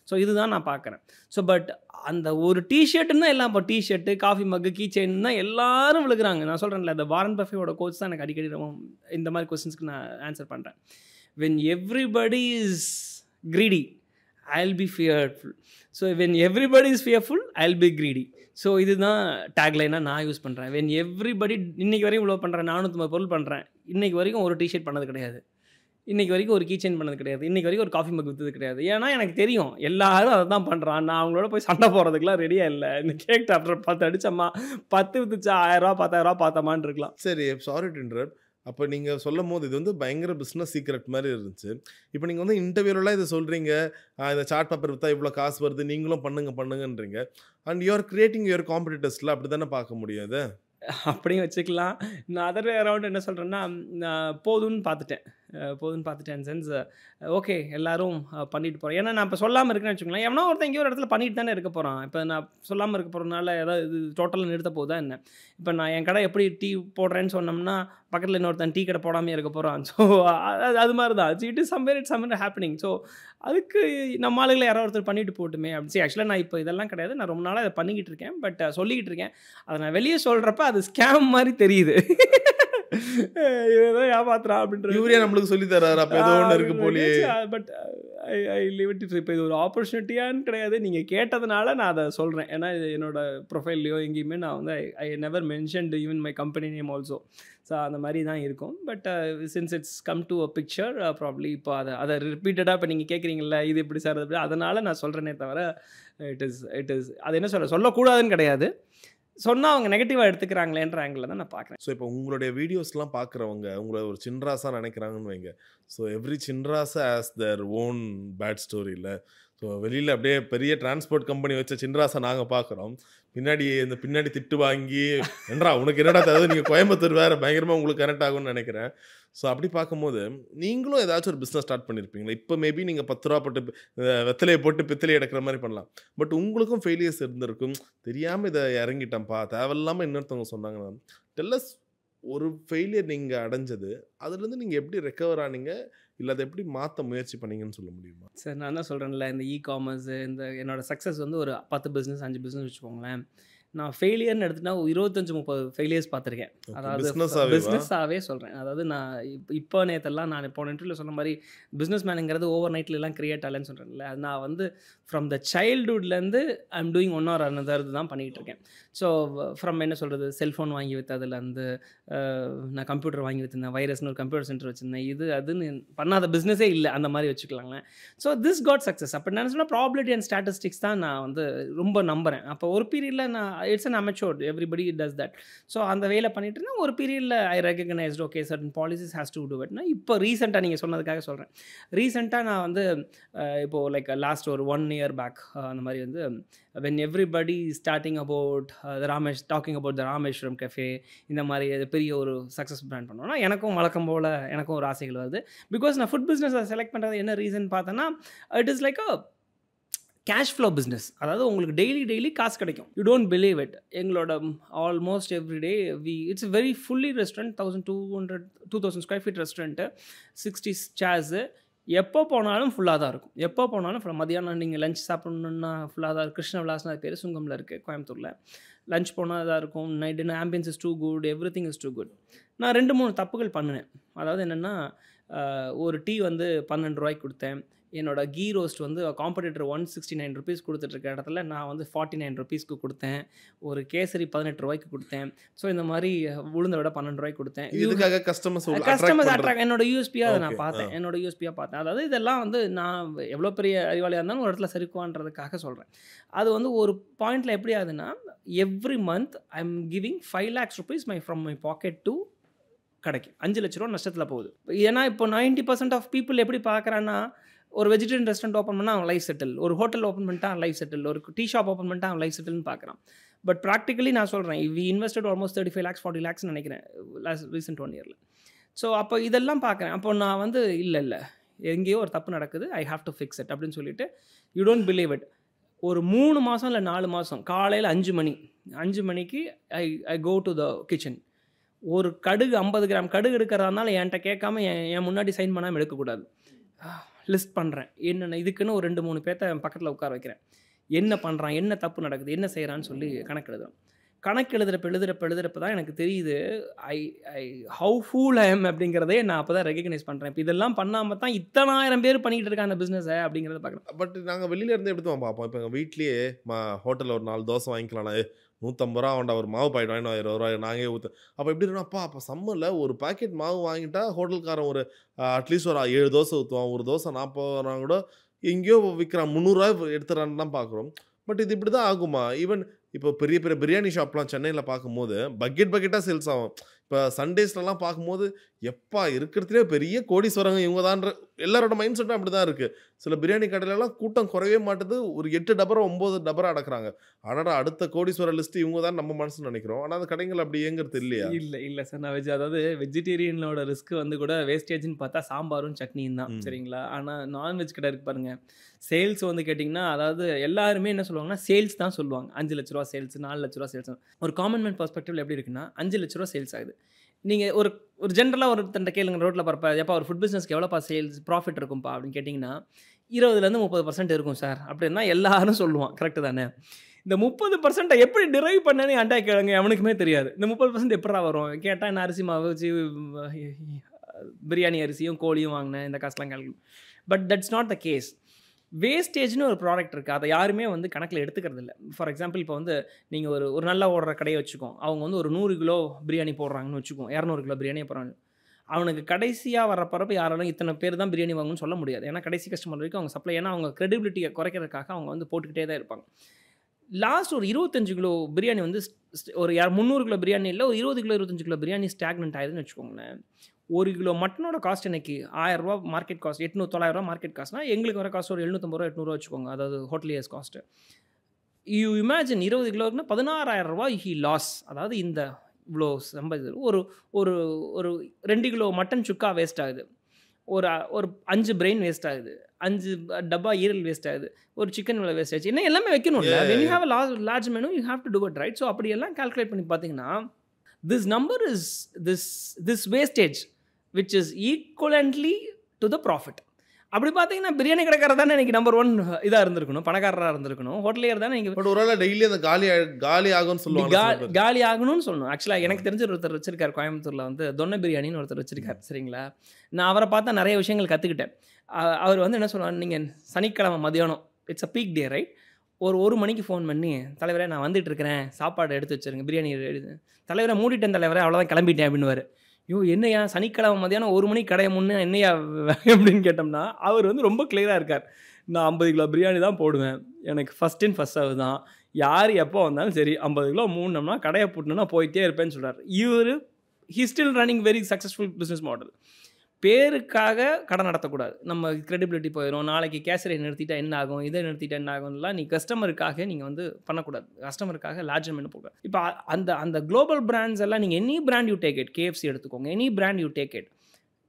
ஸோ இதுதான் நான் பார்க்குறேன். ஸோ பட் அந்த ஒரு டிஷர்ட்டுன்னு தான் எல்லாம், இப்போ டிஷர்ட்டு, காஃபி மக்கு, கீ செயின் தான் எல்லாரும் விழுகிறாங்க. நான் சொல்கிறேன்ல, இந்த வாரன் பஃபேயோட கோச் தான் எனக்கு அடிக்கடி இந்த மாதிரி கொஸ்டின்ஸ்க்கு நான் ஆன்சர் பண்ணுறேன். when everybody is greedy, I'll be fearful. So when everybody is fearful, I'll be greedy. So இதுதான் டேக்லைனாக நான் யூஸ் பண்ணுறேன். when everybody இன்றைக்கி வரைக்கும் இவ்வளோ பண்ணுறேன், 450 பொருள் பண்ணுறேன், இன்றைக்கி வரைக்கும் ஒரு டிஷர்ட் பண்ணது கிடையாது, இன்றைக்கி வரைக்கும் ஒரு கீச்செயின் பண்ணது கிடையாது, இன்றைக்கி வரைக்கும் ஒரு காஃபி மக் விற்றது கிடையாது. ஏன்னா எனக்கு தெரியும் எல்லாரும் அதை தான் பண்ணுறான். நான் அவங்களோட போய் சண்டை போகிறதுக்குலாம் ரெடியாக இல்லை. இந்த கேக் டாப்டர் 10 அடிச்சம்மா 10 விற்றுச்சா 1000 ரூபா 10,000 ரூபா பார்த்தமான்னு இருக்கலாம். சரி, சாரி டு இன்டரப்ட். அப்ப நீங்க சொல்லும்போது இது வந்து பயங்கர பிசினஸ் சீக்ரெட் மாரி இருந்துச்சு. இப்ப நீங்க வந்து இன்டர்வியூலலாம் இத சொல்றீங்க. இந்த சார்ட் பேப்பர் வித்தா இவ்ளோ காசு வருது. நீங்களும் பண்ணுங்க பண்ணுங்கன்றீங்க. And you are creating your காம்படிட்டர்ஸ்ல அப்படித்தானே பார்க்க முடியும் அத? அப்படியும் வச்சுக்கலாம். நான் அதர் வே அரவுண்ட் என்ன சொல்றேன்னா, நான் போதும்ன்னு பார்த்துட்டேன். போதும்ன்னு பார்த்துட்டேன் இன் சென்ஸ் ஓகே எல்லாரும் பண்ணிட்டு போறோம். ஏன்னா நான் இப்ப சொல்லாம இருக்கேன்னு வச்சுக்கோங்களேன், எவனோ ஒருத்தன் எங்கேயோ ஒரு இடத்துல பண்ணிட்டு தானே இருக்க போறான். இப்ப நான் சொல்லாம இருக்க போறதுனால ஏதாவது இது டோட்டலா நிறுத்த போகுதா என்ன? இப்ப நான் என் கடை எப்படி டீ போடுறேன்னு சொன்னோம்னா, பக்கத்துல இன்னொருத்தன் டீ கடை போடாமயே இருக்க போறான். ஸோ அது மாரி தான். It is somewhere happening. So அதுக்கு நம்ம ஆளுங்கள யாரோ ஒருத்தர் பண்ணிட்டு போகட்டுமே அப்படின்னு. ஆக்சுவலா நான் இப்ப இதெல்லாம் கிடையாது. நான் ரொம்ப நாளா இத பண்ணிக்கிட்டு இருக்கேன். பட் சொல்லிக்கிட்டு இருக்கேன். அத நான் வெளிய சொல்றப்ப அது ஸ்கேம் மாரி தெரியுது. இவன் ஏதோ ஏமாத்துறான் அப்படின்றது. இவரே நம்மளுக்கு சொல்லி தராரு. அப்ப ஏதோ ஒண்ணு இருக்கு போலயே. But I leave it. இப்போ இது ஒரு ஆப்பர்ச்சுனிட்டியான்னு கிடையாது. நீங்க கேட்டதுனால நான் அத சொல்றேன். ஏன்னா இது என்னோட ப்ரொஃபைல்லயோ எங்கேயுமே நான் வந்து I never mentioned even my company name also. So அந்த மாதிரி தான் இருக்கும். But since it's come to a picture probably இப்போ அதை ரிப்பீட்டடாக இப்போ நீங்கள் கேட்குறீங்களா இது எப்படி சார் அப்படி, அதனால் நான் சொல்கிறேனே தவிர இட் இஸ் அது என்ன சொல்லக்கூடாதுன்னு கிடையாது. சொன்னால் அவங்க நெகட்டிவாக எடுத்துக்கிறாங்களேன்ற ஆங்கிளில் தான் நான் பார்க்குறேன். ஸோ இப்போ உங்களுடைய வீடியோஸ்லாம் பார்க்குறவங்க உங்களை ஒரு சின்ராஸாக நினைக்கிறாங்கன்னு வைங்க. So every Chinrasa has their own bad story இல்லை. ஸோ வெளியில் அப்படியே பெரிய டிரான்ஸ்போர்ட் கம்பெனி வச்ச சின்ராஸை நாங்கள் பார்க்குறோம். பின்னாடி திட்டு வாங்கி என்னடா உனக்கு என்னடா தருது, நீங்கள் கோயம்புத்தூர் வேறு பயங்கரமாக உங்களுக்கு கனெக்ட் ஆகும்னு நினைக்கிறேன். ஸோ அப்படி பார்க்கும்போது நீங்களும் ஏதாச்சும் ஒரு பிஸ்னஸ் ஸ்டார்ட் பண்ணியிருப்பீங்களா? இப்போ மேபி நீங்கள் 10 ரூபா போட்டு வெத்தலையை போட்டு பித்தலையை எடுக்கிற மாதிரி பண்ணலாம். பட் உங்களுக்கும் ஃபெயிலியர்ஸ் இருந்திருக்கும். தெரியாமல் இதை இறங்கிட்டேன்ப்பா, தேவையில்லாமல் இன்னொருத்தவங்க சொன்னாங்கன்னா டெல் அஸ் ஒரு ஃபெயிலியர் நீங்கள் அடைஞ்சது, அதுலேருந்து நீங்கள் எப்படி ரெக்கவர் ஆனீங்க, இல்லை அதை எப்படி மாற்ற முயற்சி பண்ணீங்கன்னு சொல்ல முடியுமா? சார் நான் தான் சொல்கிறேன்ல, இந்த காமர்ஸ் இந்த என்னோட சக்ஸஸ் வந்து ஒரு 10 பிஸ்னஸ் 5 பிஸ்னஸ் வச்சுக்கோங்களேன். நான் ஃபெயிலியர்னு எடுத்துனா 25-30 ஃபெயிலியர்ஸ் பார்த்துருக்கேன். அதாவது பிஸ்னஸாகவே சொல்கிறேன். அதாவது நான் இப்போ நேற்றெல்லாம் நான் போன இன்டர்வியூவில் சொன்ன மாதிரி பிஸ்னஸ் மேனுங்கிறது ஓவர் நைட்லலாம் கிரியேட் ஆகலன்னு சொல்கிறேன்ல, அது நான் வந்து ஃப்ரம் த சைல்டுஹுட்லேருந்து I am doing one or another தான் பண்ணிகிட்டு இருக்கேன். ஸோ ஃப்ரம் என்ன சொல்கிறது, செல்ஃபோன் வாங்கி விற்றதுலேருந்து நான் கம்ப்யூட்டர் வாங்கி வச்சுருந்தேன், வைரஸ்னு ஒரு கம்ப்யூட்டர் சென்டர் வச்சுருந்தேன். அதுன்னு பண்ணாத பிஸ்னஸே இல்லை, அந்த மாதிரி வச்சுக்கலாங்களேன். So this got success. அப்போ என்ன சொன்னால் ப்ராபபிலிட்டி அண்ட் ஸ்டாட்டிஸ்டிக்ஸ் தான் நான் வந்து ரொம்ப நம்புகிறேன். அப்போ ஒரு பீரியடில் நான் it's an amateur, everybody does that. So அந்த வேலை பண்ணிட்டு இருந்தேன். ஒரு பீரியடில் I recognized okay certain policies has to do இட்னா. இப்போ ரீசெண்டாக நீங்கள் சொன்னதுக்காக சொல்கிறேன். ரீசெண்டாக நான் வந்து இப்போது லைக் லாஸ்ட் ஒரு 1 year பேக் அந்த மாதிரி வந்து when everybody starting about talking about the Rameswaram cafe இந்த மாதிரி பெரிய ஒரு சக்ஸஸ் பிராண்ட் பண்ணோன்னா எனக்கும் வழக்கம் போல் எனக்கும் ஒரு ஆசைகள் வருது. பிகாஸ் நான் ஃபுட் பிஸ்னஸை செலக்ட் பண்ணுறது என்ன ரீசன் பார்த்தேன்னா, it is like a cash flow business. அதாவது உங்களுக்கு டெய்லி காசு கிடைக்கும். You don't believe it. எங்களோட almost every day it's very fully restaurant, 2000 square feet restaurant, 60 chairs. எப்போ போனாலும் ஃபுல்லாக தான் இருக்கும். எப்போ போனாலும் மதியானம் நீங்கள் லஞ்ச் சாப்பிட்ணுன்னா ஃபுல்லாக தான் இருக்கும். கிருஷ்ண விலாஸ்னு அது பேர், சுங்கமில் இருக்குது கோயம்புத்தூரில். லஞ்ச் போனால் தான் இருக்கும். Night dinner ambience is too good, everything is too good. நான் 2-3 தப்புகள் பண்ணினேன். அதாவது என்னென்னா, ஒரு டீ வந்து 12 ரூபாய்க்கு கொடுத்தேன். என்னோட கீ ரோஸ்ட் வந்து காம்படிட்டர் 169 ருபீஸ் கொடுத்துட்ருக்க இடத்துல நான் வந்து 49 ருபீஸ்க்கு கொடுத்தேன். ஒரு கேசரி 18 ரூபாய்க்கு கொடுத்தேன். ஸோ இந்த மாதிரி உளுந்த விட 12 ரூபாய்க்கு கொடுத்தேன். இதுக்காக கஸ்டமர்ஸ் அட்ராக்ட் என்னோட யூஎஸ்பியாக அதை நான் பார்த்தேன். என்னோட யூஎஸ்பியாக பார்த்தேன். அதாவது இதெல்லாம் வந்து நான் எவ்வளோ பெரிய அறிவாளியாக இருந்தாலும் ஒரு இடத்துல சரிக்குவான்றதுக்காக சொல்கிறேன். அது வந்து ஒரு பாயிண்டில் எப்படி ஆகுதுன்னா, every month I am giving 5 lakhs rupees from my packet to கடைக்கு. 5 லட்ச ரூபா நஷ்டத்தில் போகுது. ஏன்னா இப்போ 90% ஆஃப் பீப்புள் எப்படி பார்க்குறான்னா, ஒரு வெஜிடேரியன் ரெஸ்டாரண்ட் ஓப்பன் பண்ணால் அவன் லைஃப் செட்டில், ஒரு ஹோட்டல் ஓப்பன் பண்ணிட்டா அவன் லைஃப் செட்டில், ஒரு டீ ஷாப் ஓப்பன் பண்ணிட்டா அவன் லைஃப் செட்டில்னு பார்க்குறான். பட் ப்ராக்டிக்கலி நான் சொல்கிறேன், we invested almost 35 lakhs 40 lakhs நினைக்கிறேன் ரீசெண்ட் 1 yearல. ஸோ அப்போ இதெல்லாம் பார்க்குறேன். அப்போ நான் வந்து இல்லை எங்கேயோ ஒரு தப்பு நடக்குது, I have to fix it அப்படின்னு சொல்லிட்டு, யூ டோன்ட் பிலீவ் இட், ஒரு 3 மாதம் இல்லை 4 மாதம் காலையில் 5 மணிக்கு ஐ கோ டு த கிச்சன். ஒரு கடுகு 50 கிராம் கடுகு எடுக்கிறதுனால என்கிட்ட கேட்காம என் முன்னாடி சைன் பண்ணாமல் எடுக்கக்கூடாது. லிஸ்ட் பண்ணுறேன் என்னென்ன, இதுக்குன்னு ஒரு 2-3 பேர்த்த என் பக்கத்தில் உட்கார வைக்கிறேன். என்ன பண்ணுறான், என்ன தப்பு நடக்குது, என்ன செய்கிறான்னு சொல்லி கணக்கு எழுதுறப்ப தான் எனக்கு தெரியுது ஹவு ஃபூல் ஐ எம் அப்படிங்கிறதே நான் அப்போ தான் ரெகக்னைஸ் பண்ணுறேன். இப்போ இதெல்லாம் பண்ணாமல் தான் 10,000 பேர் பண்ணிக்கிட்டு இருக்காங்க அந்த பிஸ்னஸை அப்படிங்கிறத பார்க்குறேன். பட் நாங்கள் வெளியில இருந்து எப்படி தான் பார்ப்போம். இப்போ எங்கள் வீட்லேயே ஹோட்டலில் ஒரு 4 தோசை வாங்கிக்கலாம், 150 ரூபா வேண்டாம், ஒரு மாவு பாக்கெட் வாங்கினா 20 ரூபாய் நாங்களே ஊற்று. அப்போ எப்படி இருக்குன்னா, அப்போ சம்மரில் ஒரு பாக்கெட் மாவு வாங்கிட்டா ஹோட்டல்காரன் ஒரு அட்லீஸ்ட் ஒரு 7 தோசை ஊற்றுவான். ஒரு தோசை 40 ரூபா கூட எங்கேயோ விற்கிறான், 300 ரூபாய் எடுத்துறான்னு தான் பார்க்குறோம். பட் இது இப்படி தான் ஆகுமா? ஈவன் இப்போ பெரிய பெரிய பிரியாணி ஷாப்லாம் சென்னையில் பார்க்கும்போது பக்கெட்டாக சேல்ஸ் ஆகும். இப்போ சண்டேஸ்லலாம் பார்க்கும்போது எப்பா இருக்கிறதுலே பெரிய கோடீஸ்வரங்க இவங்க தான்ற எல்லாரோட மைண்ட் செட்டும் அப்படிதான் இருக்கு. சில பிரியாணி கடையிலலாம் கூட்டம் குறையவே மாட்டுது. ஒரு 8 டபரா 9 டபரா அடக்குறாங்க. அடடா! அடுத்த கோடீஸ்வரர் லிஸ்ட் இவங்க தான் நம்ம மனசுல நினைக்கிறோம். ஆனா அந்த கடைகள் அப்படி இயங்குறது இல்லையா? இல்ல சார். நான் அதாவது வெஜிடேரியனோட ரிஸ்க் வந்து கூட வேஸ்டேஜ்ன்னு பார்த்தா சாம்பாரும், சட்னியும் தான். சரிங்களா? ஆனா நான்வெஜ் கடை இருக்கு பாருங்க. சேல்ஸ் வந்து கேட்டிங்கன்னா, அதாவது எல்லாருமே என்ன சொல்லுவாங்கன்னா, சேல்ஸ் தான் சொல்லுவாங்க. ரூ. 5,00,000 சேல்ஸ், ரூ. 4,00,000 சேல்ஸ். ஒரு காமன் மேன் பெர்ஸ்பெக்டிவ்ல எப்படி இருக்குன்னா, ரூ. 5,00,000 சேல்ஸ் ஆகுது. நீங்க ஒரு ஒரு ஜென்ரலா ஒருத்தன்ட்ட கேளுங்க ரோட்ல போறப்ப, "எப்பா ஒரு ஃபுட் பிசினஸ்க்கு எவ்வளோப்பா சேல்ஸ் ப்ராஃபிட் இருக்கும்பா?" அப்படின்னு கேட்டிங்கன்னா, 20லேருந்து 30% இருக்கும் சார். அப்படின்னா எல்லாரும் சொல்லுவான். கரெக்ட்டு தானே? இந்த 30% எப்படி டிரைவ் பண்ணேன்னு என்ட்ட கேளுங்க. எவனுக்குமே தெரியாது. இந்த 30% எப்புட்றா வரும்? கேட்டா நான் அரிசி மாவு வச்சு பிரியாணி அரிசியும், கோழியும் வாங்கினேன். இந்த காசுலாம் but that's not the case. வேஸ்டேஜ்னு ஒரு ப்ராடக்ட் இருக்குது. அதை யாருமே வந்து கணக்கில் எடுத்துக்கிறது இல்லை. ஃபார் எக்ஸாம்பிள் இப்போ வந்து நீங்கள் ஒரு நல்லா ஓடுற கடையை வச்சுக்கோம். அவங்க வந்து ஒரு 100 கிலோ பிரியாணி போடுறாங்கன்னு வச்சுக்கோம். 200 கிலோ பிரியாணியை போடுறாங்க. அவனுக்கு கடைசியாக வரப்பறப்ப யாராலும் இத்தனை பேர் தான் பிரியாணி வாங்கணும்னு சொல்ல முடியாது. ஏன்னா கடைசி கஸ்டமர் வரைக்கும் அவங்க சப்ளை, ஏன்னா அவங்க கிரெடிபிலிட்டியை குறைக்கிறதுக்காக அவங்க வந்து போட்டுக்கிட்டே தான் இருப்பாங்க. லாஸ்ட் ஒரு 25 கிலோ பிரியாணி வந்து ஒரு 300 கிலோ பிரியாணி இல்லை, ஒரு 20 கிலோ 25 கிலோ பிரியாணி ஸ்டாக்னன்ட் ஆயிடுதுன்னு வச்சுக்கோங்களேன். 1 கிலோ மட்டனோட காஸ்ட் இன்னைக்கு ரூ. 1000 மார்க்கெட் காஸ்ட், 800-900 மார்க்கெட் காஸ்ட்னா எங்களுக்கு வர காஸ்ட் ஒரு 750 ரூபா 800 வச்சுக்கோங்க. அதாவது ஹோட்டலியர்ஸ் காஸ்ட்டு. யூ இமேஜின் 20 கிலோக்குன்னா ரூ. 16,000 ஹி லாஸ். அதாவது இந்த இவ்வளோ சம்பாதிச்சது ஒரு ஒரு ஒரு 2 கிலோ மட்டன் சுக்கா வேஸ்ட் ஆகுது. ஒரு 5 பிரெயின் வேஸ்ட் ஆகுது. 5 டப்பா ஈரல் வேஸ்ட் ஆகுது. ஒரு சிக்கன் வேலை வேஸ்ட் ஆச்சு. இன்னும் எல்லாமே வைக்கணும்ல. When you have a large menu you have to do it right. So அப்படி எல்லாம் கால்குலேட் பண்ணி பார்த்தீங்கன்னா, this number is this wastage which is equivalently to the profit. அப்படி பார்த்தீங்கன்னா பிரியாணி கடைக்காரர் தானே இன்னைக்கு நம்பர் 1 இதாக இருந்திருக்கணும், பணக்காரராக இருந்திருக்கணும். ஹோட்டலியர் தானே நீங்கள். பட் ஒருவேளை டெய்லி அந்த காலி ஆகும்னு சொல்லுவாங்க. காலி ஆகணும்னு சொல்லணும். ஆக்சுவலாக எனக்கு தெரிஞ்ச ஒருத்தர் வச்சிருக்கார் கோயம்புத்தூரில் வந்து தொன்னை பிரியாணின்னு ஒருத்தர் வச்சிருக்கார். சரிங்களா? நான் அவரை பார்த்தா நிறைய விஷயங்கள் கற்றுக்கிட்டேன். அவர் வந்து என்ன சொல்லுவார், நீங்கள் சனிக்கிழமை மதியானம், it's a peak day right, ஒரு மணிக்கு ஃபோன் பண்ணி, தலைவரே நான் வந்துட்டு இருக்கிறேன், சாப்பாடு எடுத்து வச்சுருங்க, பிரியாணி தலைவரை மூடிட்டேன் தலைவரே, அவ்வளோதான் கிளம்பிட்டேன் அப்படின்னுவார். என்னையா சனிக்கிழமை மதியானம் 1 மணிக்கு கடையை முன்னே என்னையா அப்படின்னு கேட்டோம்னா, அவர் வந்து ரொம்ப கிளியராக இருக்கார். நான் 50 கிலோ பிரியாணி தான் போடுவேன், எனக்கு ஃபஸ்ட் இன் ஃபஸ்ட் சர்வ் தான், யார் எப்போ வந்தாலும் சரி 50 கிலோ மூணுனோம்னா கடையை போட்டணும்னா போயிட்டே இருப்பேன்னு சொல்கிறார். He still running very successful business model. பேருக்காக கடை நடத்தக்கூடாது. நம்ம கிரெடிபிலிட்டி போயிடும். நாளைக்கு கேசரியை நிறுத்திட்டா என்ன ஆகும், இதை நிறுத்திட்டா என்ன ஆகும்லாம் நீ கஸ்டமருக்காக நீங்கள் வந்து பண்ணக்கூடாது. கஸ்டமருக்காக லார்ஜ் மெனு போக. இப்போ அந்த குளோபல் பிராண்ட்ஸ் எல்லாம் நீங்கள் any brand you take it, KFC எடுத்துக்கோங்க, any brand you take it,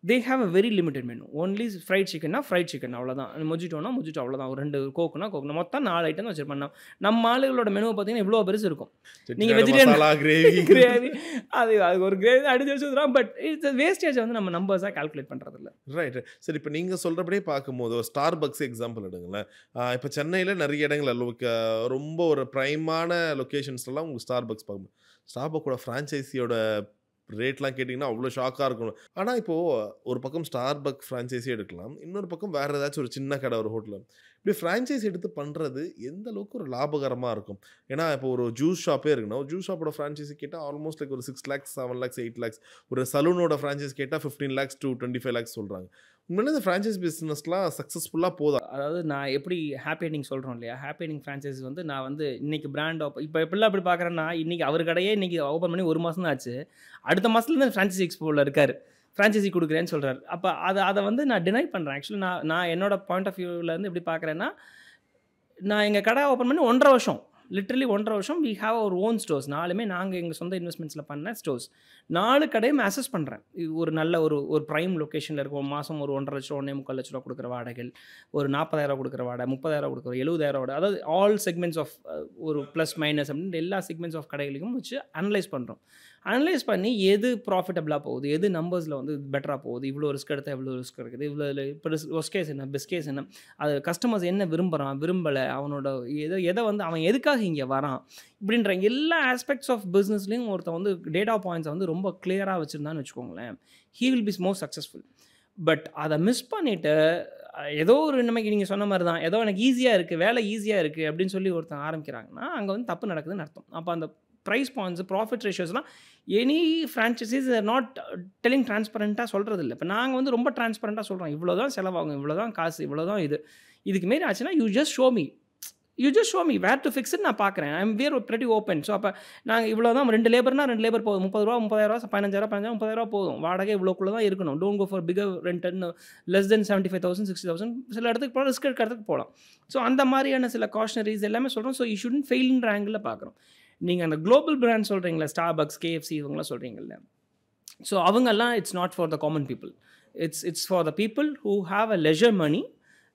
they have a very limited menu. Only fried chicken fried chicken அவ்வளோதான். மொஜிட்டோனா மொஜிட்டோ அவ்வளோதான். ஒரு 2 கோக்குனா கோக்கு, மொத்தம் 4 ஐட்டம் தான் வச்சிருப்பாங்க. நம்ம ஆளுகளோட மெனுவை பார்த்தீங்கன்னா இவ்வளோ பெருசு இருக்கும். நீங்கள் வெஜிடேரியன் கிரேவி அது ஒரு கிரேவி அடிச்சு வச்சுருக்கோம். பட் இட்ஸ் வேஸ்டேஜ் வந்து நம்ம நம்பர்ஸாக கால்குலேட் பண்ணுறதில்ல. ரைட். சரி, இப்போ நீங்கள் சொல்கிறபடியே பார்க்கும்போது ஒரு ஸ்டார்பக்ஸ் எக்ஸாம்பிள் எடுங்களேன். இப்போ சென்னையில் நிறைய இடங்கள் ரொம்ப ஒரு ப்ரைமான லொக்கேஷன்ஸ்லாம் உங்களுக்கு ஸ்டார்பக்ஸ் பார்க்கணும். ஸ்டார்பக்கோட ஃப்ரான்ச்சைஸியோட ரேட்லாம் கேட்டிங்கன்னா அவ்வளோ ஷாக்காக இருக்கணும். ஆனால் இப்போது ஒரு பக்கம் ஸ்டார்பக் ஃப்ரான்ச்சைஸி எடுக்கலாம், இன்னொரு பக்கம் வேறு ஏதாச்சும் ஒரு சின்ன கடை ஒரு ஹோட்டலில் இப்படி ஃப்ரான்ச்சைஸ் எடுத்து பண்ணுறது எந்த அளவுக்கு ஒரு லாபகரமாக இருக்கும்? ஏன்னா இப்போ ஒரு ஜூஸ் ஷாப்பே இருக்குன்னா, ஒரு ஜூஸ் ஷாப்போட ஃப்ரான்ச்சைஸி கேட்டால் ஆல்மோஸ்ட் லைக் ஒரு 6 lakhs 7 lakhs 8 lakhs, ஒரு சலூனோட ஃப்ரான்ச்சைஸ் கேட்டால் 15 lakhs to 25 lakhs சொல்கிறாங்க. உண்மையிலே இந்த ஃப்ரான்ச்சைஸ் பிஸ்னஸ்லாம் சக்ஸஸ்ஃபுல்லாக போதா? அதாவது நான் எப்படி ஹாப்பி எண்டிங் சொல்கிறோம் இல்லையா, ஹாப்பி எண்டிங் ஃப்ரான்ச்சைஸ் வந்து நான் வந்து இன்றைக்கி பிராண்ட் இப்போ எப்படிலாம் அப்படி பார்க்குறேன்னா, இன்றைக்கி அவர் கடையே இன்றைக்கி ஓப்பன் பண்ணி 1 மாதம் தான் ஆச்சு, அடுத்த மாதத்துலேருந்து ஃப்ரான்ச்சைசி எக்ஸ்போவில் இருக்கார், ஃப்ரான்ச்சைசி கொடுக்குறேன்னு சொல்கிறார். அப்போ அதை வந்து நான் டினை பண்ணுறேன். ஆக்சுவலி நான் என்னோட பாயிண்ட் ஆஃப் வியூவிலேருந்து எப்படி பார்க்குறேன்னா, நான் எங்கள் கடை ஓப்பன் பண்ணி 1.5 வருஷம், லிட்ரலி 1.5 வருஷம் we have our own stores. நாலுமே நாங்கள் எங்கள் சொந்த இன்வெஸ்ட்மெண்ட்ஸில் பண்ண ஸ்டோர்ஸ். 4 கடையும் அசஸ் பண்ணுறேன். ஒரு நல்ல ஒரு ப்ரைம் லொக்கேஷனில் இருக்கும். மாதம் ஒரு 1.5 லட்சம் 1.25 லட்சம் கொடுக்குற வாடகைகள், ஒரு 40,000 கொடுக்குற வாடகை, 30,000 கொடுக்குற, 70,000 வாடகை, அதாவது ஆல் செக்மெண்ட்ஸ் ஆஃப் ஒரு ப்ளஸ் மைனஸ் அப்படின்னு எல்லா செக்மெண்ட்ஸ் ஆஃப் கடைகளையும் வச்சு அனலைஸ் பண்ணுறோம். அனலைஸ் பண்ணி எது ப்ராஃபிட்டபிளாக போகுது, எது நம்பர்ஸில் வந்து பெட்டராக போகுது, இவ்வளோ ரிஸ்க் எடுத்தால் எவ்வளோ ரிஸ்க் இருக்குது, இவ்வளோ இப்போ ஒஸ்ட் கேஸ் என்ன, பெஸ்ட் கேஸ் என்ன, அது கஸ்டமர்ஸ் என்ன விரும்பலை, அவனோட எதை வந்து அவன் எதுக்காக இங்கே வரான், இப்படின்ற எல்லா ஆஸ்பெக்ட்ஸ் ஆஃப் பிஸ்னஸ்லையும் ஒருத்தன் வந்து டேட்டா பாயிண்ட்ஸை வந்து ரொம்ப கிளியராக வச்சுருந்தான்னு வச்சுக்கோங்களேன், he will be more successful. But அதை மிஸ் பண்ணிவிட்டு ஏதோ ஒரு நமக்கு நீங்கள் சொன்ன மாதிரி தான், ஏதோ எனக்கு ஈஸியாக இருக்குது, வேலை ஈஸியாக இருக்குது அப்படின்னு சொல்லி ஒருத்தன் ஆரம்பிக்கிறாங்கன்னா அங்கே வந்து தப்பு நடக்குதுன்னு அர்த்தம். அப்போ அந்த ப்ரைஸ் பாயிண்ட்ஸ், ப்ராஃபிட் ரேஷியோஸ்லாம் எனி ஃப்ரான்ச்சைசிஸ் நாட் டெல்லிங் டிரான்ஸ்பரண்ட்டாக சொல்கிறது இல்லை. இப்போ நாங்கள் வந்து ரொம்ப டிரான்ஸ்பரண்ட்டாக சொல்கிறோம், இவ்வளோ தான் செலவாகும், இவ்வளோ தான் காசு, இவ்வளோ தான் இதுக்கு மாரி ஆச்சுன்னா you just show me you just show me where to fix நான் பார்க்குறேன். I am very pretty open. So அப்போ நாங்கள் இவ்வளோ தான் 2 லேபர்னா 2 லேபர் போதும். 30 ரூபா 30,000 15,000 30,000 போதும். வாடகை இவ்வளோக்குள்ள தான் இருக்கணும். Don't go for bigger rent less than 75,000 60,000 சில இடத்துக்கு போகலாம், ரிஸ்க் எடுக்க இடத்துக்கு போகலாம். ஸோ அந்த மாதிரியான சில காஷனரிஸ் எல்லாமே சொல்கிறோம். ஸோ யூ ஷுடன்ட் ஃபெயில்ன்ற ஆங்கிளில் பார்க்குறோம். நீங்கள் அந்த குளோபல் பிராண்ட் சொல்கிறீங்களா, ஸ்டார்பக்ஸ், KFC இவங்களாம் சொல்கிறீங்கல்ல, ஸோ அவங்கெல்லாம் it's not for the common people. It's for the people who have a leisure money.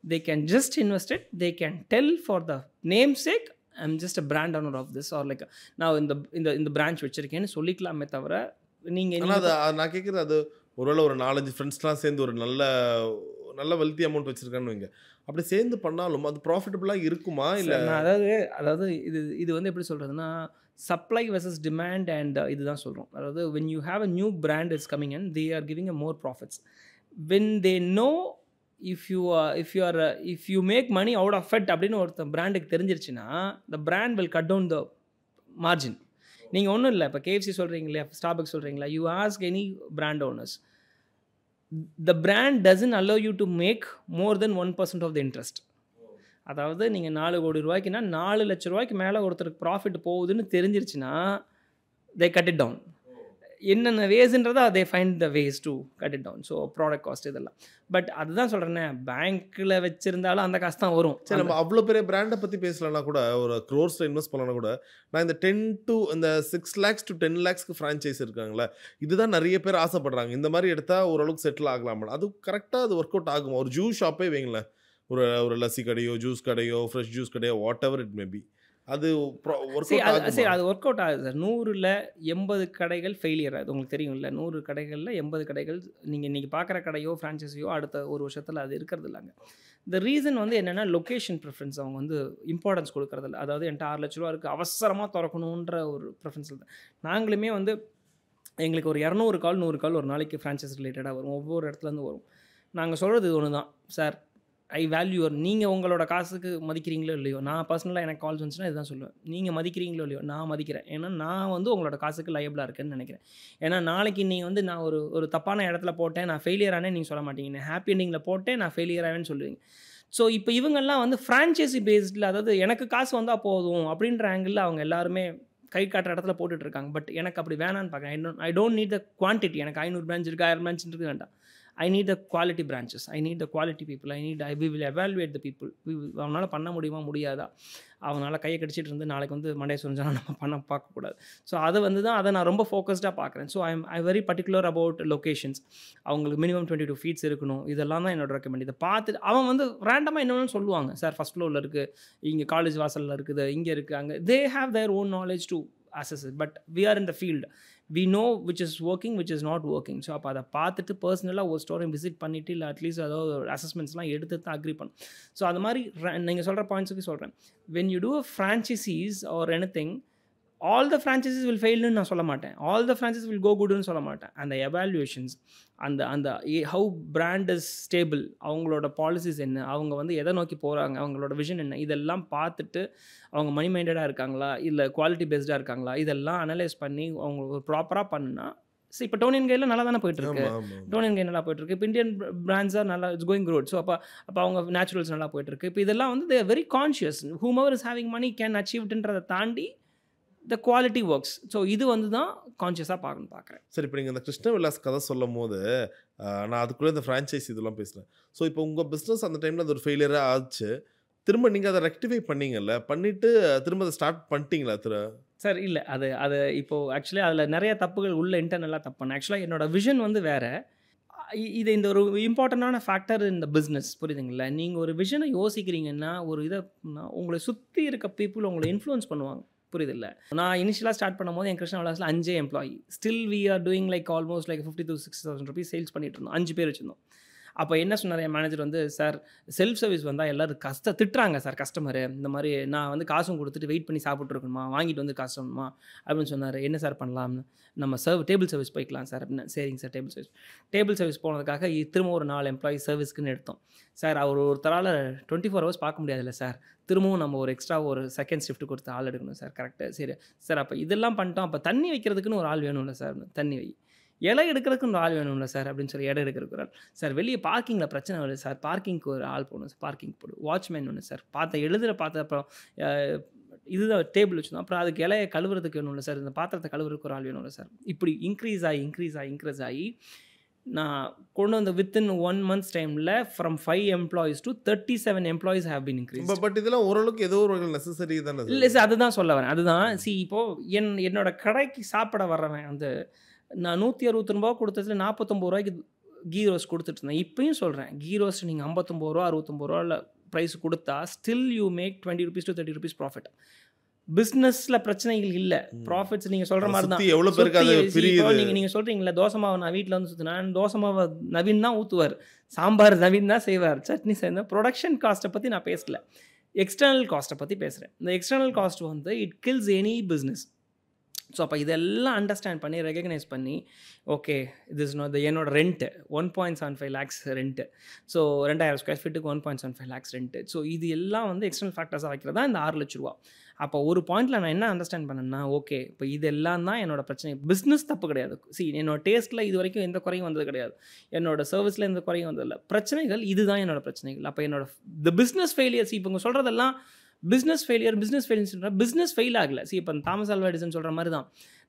They can just invest it. They can tell for the namesake, I'm just a brand owner of this, or like now in the branch வச்சிருக்கேன்னு சொல்லிக்கலாமே தவிர நீங்கள் நான் கேட்குறது அது ஒருவேளை ஒரு 4-5 ஃப்ரெண்ட்ஸ்லாம் சேர்ந்து ஒரு நல்ல வெல்த்தி அமௌண்ட் வச்சுருக்கான்னு வைங்க, அப்படி சேர்ந்து பண்ணாலும் அது ப்ராஃபிட்டபுளாக இருக்குமா இல்லை? அதாவது இது வந்து எப்படி சொல்கிறதுனா supply versus demand and இதுதான் சொல்கிறோம். அதாவது when you have a new brand is coming in, they are giving a more profits. When they know if you make money out of it அப்படின்னு ஒருத்தர் பிராண்டுக்கு தெரிஞ்சிருச்சுன்னா the brand will cut down the margin. நீங்கள் ஒன்றும் இல்லை, இப்போ KFC சொல்கிறீங்களா, ஸ்டார்பக்ஸ் சொல்கிறீங்களா, you ask any brand owners, the brand doesn't allow you to make more than 1% of the interest. அதாவது நீங்கள் 4 கோடி ரூபாய்க்குன்னா 4 லட்ச ரூபாய்க்கு மேலே ஒருத்தருக்கு ப்ராஃபிட் போகுதுன்னு தெரிஞ்சிருச்சுன்னா they cut it down. என்னென்ன வேஸ்ன்றதோ they find the ways to cut it down. So product cost இதெல்லாம். பட் அதுதான் சொல்கிறேன்னே, பேங்க்கில் வச்சுருந்தாலும் அந்த காசு தான் வரும். சரி, நம்ம அவ்வளோ பெரிய பிராண்டை பற்றி பேசலன்னா கூட, ஒரு க்ரோர்ஸில் இன்வெஸ்ட் பண்ணலன்னா கூட, நான் இந்த 6 lakhs to 10 lakhsக்கு ஃப்ரான்ச்சைஸ் இருக்காங்களே, இதுதான் நிறைய பேர் ஆசைப்படுறாங்க. இந்த மாதிரி எடுத்தால் ஓரளவுக்கு செட்டில் ஆகலாமா? அது கரெக்டாக அது ஒர்க் அவுட் ஆகுமா? ஒரு ஜூஸ் ஷாப்பே வைங்களேன், ஒரு லஸ்ஸி கடையோ ஜூஸ் கடையோ ஃப்ரெஷ் ஜூஸ் கடையோ whatever it may be, அது அது ஒர்க் அவுட் ஆகுது சார். 100ல் 80 கடைகள் ஃபெயிலியர் ஆகுது. உங்களுக்கு தெரியும்ல, 100 கடைகளில் 80 கடைகள் நீங்கள் இன்றைக்கி பார்க்குற கடையோ ஃப்ரான்ச்சைஸியோ அடுத்த ஒரு வருஷத்தில் அது இருக்கிறது இல்லைங்க. இந்த ரீசன் வந்து என்னென்னா லொக்கேஷன் ப்ரிஃபரன்ஸ். அவங்க வந்து இம்பார்ட்டன்ஸ் கொடுக்குறதில்ல. அதாவது என்கிட்ட 6 லட்ச ரூபா இருக்குது, அவசரமாக திறக்கணுன்ற ஒரு ப்ரிஃபரன்ஸில் தான். நாங்களுமே வந்து எங்களுக்கு ஒரு 200 கால் 100 கால் ஒரு நாளைக்கு ஃப்ரான்ச்சைஸ் ரிலேட்டடாக வரும், ஒவ்வொரு இடத்துலேருந்து வரும். நாங்கள் சொல்கிறது இது ஒன்று தான் சார், ஐ வேல்யூ நீங்கள் உங்களோட காசுக்கு மதிக்கிறீங்களோ இல்லையோ, நான் பர்சனலாக எனக்கு கால்ஸ் வந்துச்சுன்னா இதுதான் சொல்லுவேன், நீங்கள் மதிக்கிறீங்களோ இல்லையோ நான் மதிக்கிறேன். ஏன்னா நான் வந்து உங்களோட காசுக்கு லையபிளாக இருக்கேன்னு நினைக்கிறேன். ஏன்னா நாளைக்கு நீங்கள் வந்து நான் ஒரு தப்பான இடத்துல போட்டேன், நான் ஃபெயிலியர் ஆனேன்னு நீங்கள் சொல்ல மாட்டீங்க, நான் ஹாப்பி எண்டிங்கில் போட்டேன், நான் ஃபெயிலியர் ஆவேன்னு சொல்லுவீங்க. ஸோ இப்போ இவங்கெல்லாம் வந்து ஃப்ரான்ச்சைசி பேஸ்டில், அதாவது எனக்கு காசு வந்தால் போதும் அப்படின்ற ஆங்கிளில் அவங்க எல்லாருமே கை காட்டுற இடத்துல போட்டுட்ருக்காங்க. பட் எனக்கு அப்படி வேணான்னு பார்க்குறேன். ஐ டோன்ட் நீட் த குவான்டிட்டி. எனக்கு 500 பிரான்ச் இருக்குது, 1000 பிரான்ச் இருக்குது வேண்டாம். I need the quality branches. I need the quality people. We will evaluate the people. அவனால் பண்ண முடியுமா முடியாதா, அவனால் கையை கடிச்சிட்டு இருந்து நாளைக்கு வந்து மண்டையை சொரிஞ்சா நம்ம பார்க்கக்கூடாது. ஸோ அதை நான் ரொம்ப ஃபோக்கஸ்டாக பார்க்குறேன். So I very particular about locations. அவங்களுக்கு மினிமம் 22 ஃபீட்ஸ் இருக்கணும். இதெல்லாம் தான் என்னோட ரெக்கமெண்ட். இதை பார்த்துட்டு அவன் வந்து ரேண்டமாக என்னென்னு சொல்லுவாங்க, சார் ஃபஸ்ட் ஃப்ளோரில் இருக்குது, இங்கே காலேஜ் வாசலில் இருக்குது, இங்கே இருக்குது, அங்கே. They have their own knowledge to assess it. But we are in the field. We know which is working, which is not working. So அப்போ அதை பார்த்துட்டு பர்சனலாக ஒரு ஸ்டோரை விசிட் பண்ணிவிட்டு இல்லை அட்லீஸ்ட் ஏதாவது அசஸ்மெண்ட்ஸ்லாம் எடுத்து தான் அக்ரி பண்ணும். ஸோ அது மாதிரி நீங்கள் சொல்கிற பாயிண்ட்ஸுக்கு சொல்கிறேன். when you do a franchisees or anything, all the franchises will fail ன்னு நான் சொல்ல மாட்டேன், all the franchises will go goodன்னு சொல்ல மாட்டேன். அந்த எவாலுவேஷன்ஸ், அந்த how brand is stable, அவங்களோட பாலிசிஸ் என்ன, அவங்க வந்து எதை நோக்கி போகிறாங்க, அவங்களோட விஷன் என்ன, இதெல்லாம் பார்த்துட்டு அவங்க மணி மைண்டடாக இருக்காங்களா இல்லை குவாலிட்டி பேஸ்டாக இருக்காங்களா, இதெல்லாம் அனலைஸ் பண்ணி அவங்க ஒரு ப்ராப்பராக பண்ணுனா. ஸோ இப்போ டோனியன் கையில் நல்லா தானே போயிட்டுருக்கு, டோனியன் கை நல்லா போயிட்டுருக்கு. இப்போ இந்தியன் பிராண்ட்ஸாக நல்லா இட்ஸ் கோயிங் க்ரோத். ஸோ அப்போ அவங்க நேச்சுரல்ஸ் நல்லா போயிட்டுருக்கு. இப்போ இதெல்லாம் வந்து they are very conscious. whomever is having money can achieve இட்ன்றதை தாண்டி the quality works. ஸோ இது வந்து தான் கான்ஷியஸாக பார்க்குறேன். சரி, இப்போ நீங்கள் இந்த கிருஷ்ண விலாஸ் கதை சொல்லும் போது நான் அதுக்குள்ளே இந்த ஃப்ரான்ச்சைஸ் இதெல்லாம் பேசுகிறேன். ஸோ இப்போ உங்கள் பிஸ்னஸ் அந்த டைமில் அது ஒரு ஃபெயிலியராக ஆச்சு, திரும்ப நீங்கள் அதை ரெக்டிஃபை பண்ணீங்கல்ல, பண்ணிவிட்டு திரும்ப அதை ஸ்டார்ட் பண்ணிட்டீங்களா சார்? இல்லை, அது இப்போது ஆக்சுவலி அதில் நிறைய தப்புகள் உள்ள இன்டர்னலாக தப்பு பண்ணேன். ஆக்சுவலாக என்னோடய விஷன் வந்து வேறு. இது இந்த ஒரு இம்பார்ட்டண்டான ஃபேக்டர் இந்த பிஸ்னஸ், புரியுதுங்களா? நீங்கள் ஒரு விஷனை யோசிக்கிறீங்கன்னா ஒரு இதை உங்களை சுற்றி இருக்க பீப்புள் உங்களை இன்ஃப்ளூயன்ஸ் பண்ணுவாங்க, புரியுதில்ல? நான் இனிஷியலாக ஸ்டார்ட் பண்ணும்போது என் கிருஷ்ணா விலாஸில் 5 employee. Still we are doing like almost like 50,000 to 60,000 rupees sales பண்ணிட்டு இருந்தோம். 5 பேர் வச்சுருந்தோம். அப்போ என்ன சொன்னார் என் மேனேஜர் வந்து, சார் செல்ஃப் சர்வீஸ் வந்தால் எல்லோரும் திட்டுறாங்க சார் கஸ்டமரு, இந்த மாதிரி நான் வந்து காசும் கொடுத்துட்டு வெயிட் பண்ணி சாப்பிட்ருக்கணுமா, வாங்கிட்டு வந்து காசு பண்ணணுமா அப்படின்னு சொன்னார். என்ன சார் பண்ணலாம்னு, நம்ம டேபிள் சர்வீஸ் போய்க்கலாம் சார் அப்படின்னு. சரிங்க சார், டேபிள் சர்வீஸ் போனதுக்காக திரும்ப ஒரு 4 எம்ப்ளாயி சர்வீஸ்க்குன்னு எடுத்தோம். சார் அவர் ஒருத்தரால் 24 hours பார்க்க முடியாதுல்ல சார், திரும்பவும் நம்ம ஒரு எக்ஸ்ட்ரா ஒரு செகண்ட் ஷிஃப்ட் கொடுத்து ஆள் எடுக்கணும் சார். கரெக்டாக, சரி சார். அப்போ இதெல்லாம் பண்ணிட்டோம். அப்போ தண்ணி வைக்கிறதுக்குன்னு ஒரு ஆள் வேணும்ல சார், தண்ணி வை. இலை எடுக்கிறதுக்கு ஒரு ஆள் வேணும்ல சார் அப்படின்னு சொல்லி இடம் எடுக்கிறதுக்கு ஒரு ஆள். சார் வெளியே பார்க்கிங்கில் பிரச்சனை வருது சார், பார்க்கிங்க்கு ஒரு ஆள் போகணும் சார், பார்க்கிங் போடு. வாட்ச்மேன் ஒன்று சார், பார்த்த அப்புறம் இதுதான் டேபிள் வச்சுருந்தோம், அப்புறம் அதுக்கு இலையை கழுவுறதுக்கு வேணும்ல சார், இந்த பாத்திரத்தை கழுவுறதுக்கு ஒரு ஆள் வேணும்ல சார். இப்படி இன்க்ரீஸ் ஆகி நான் கொண்டு வந்த வித்தின் 1 month's டைமில் from 5 employees to 37 employees have been increased. But இதெல்லாம் ஓரளவுக்கு ஏதோ ஒரு நெசசரி தானே. இல்லை சார், அதுதான் சொல்ல வரேன். அதுதான் இப்போது என்னோட கடைக்கு சாப்பிட வர்றவன் வந்து நான் 169 ரூபா கொடுத்ததுல 49 ரூபாய்க்கு கீ ரோஸ்ட் கொடுத்துட்டு இருந்தேன். இப்பயும் சொல்கிறேன், கீ ரோஸ்ட் நீங்கள் 59 ரூபா 69 ரூபாவில் ப்ரைஸ் கொடுத்தா still you make 20 rupees to 30 rupees profit. பிஸ்னஸில் பிரச்சனைகள் இல்லை, ப்ராஃபிட்ஸ் நீங்கள் சொல்கிற மாதிரி தான். எவ்வளோ பேருக்கு அது புரியுது. நீங்கள் சொல்கிறீங்களா தோசை மாவு நான் வீட்டில் வந்து சுற்றினேன், தோசை மாவை நவீன் தான் ஊற்றுவார், சாம்பார் நவீன் தான் செய்வார், சட்னி செய்வார். ப்ரொடக்ஷன் காஸ்ட்டை பற்றி நான் பேசலை, எக்ஸ்டர்னல் காஸ்ட்டை பற்றி பேசுகிறேன். இந்த எக்ஸ்டர்னல் காஸ்ட் வந்து it kills any business. So அப்போ இதெல்லாம் அண்டர்ஸ்டாண்ட் பண்ணி ரெகக்னைஸ் பண்ணி ஓகே திஸ் என்னோட rent 1.75 lakhs rent. So 2000 square feet-க்கு 1.75 lakhs ரெண்ட்டு. ஸோ இது எல்லாம் வந்து எக்ஸ்டர்னல் ஃபேக்டர்ஸாக வைக்கிறதா இந்த 6 லட்ச ரூபா. அப்போ ஒரு பாயிண்டில் நான் என்ன அண்டர்ஸ்டாண்ட் பண்ணேன்னா, ஓகே இப்போ இதெல்லாம் தான் என்னோட பிரச்சனை. பிஸ்னஸ் தப்பு கிடையாது, என்னோட டேஸ்ட்டில் இது வரைக்கும் எந்த குறையும் வந்தது கிடையாது, என்னோட சர்வீஸில் எந்த குறையும் வந்ததில்லை. பிரச்சனைகள் இதுதான் என்னோட பிரச்சனைகள். அப்போ என்னோட த பிஸ்னஸ் ஃபெயிலியர்ஸ் இப்போ இவங்க சொல்கிறதெல்லாம் பிஸ்னஸ் ஃபெயிலியர் பிஸ்னஸ் ஃபெயில் ஆகலை. இப்போ தாமஸ் ஆல்வா எடிசன் சொல்கிற மாதிரி தான்,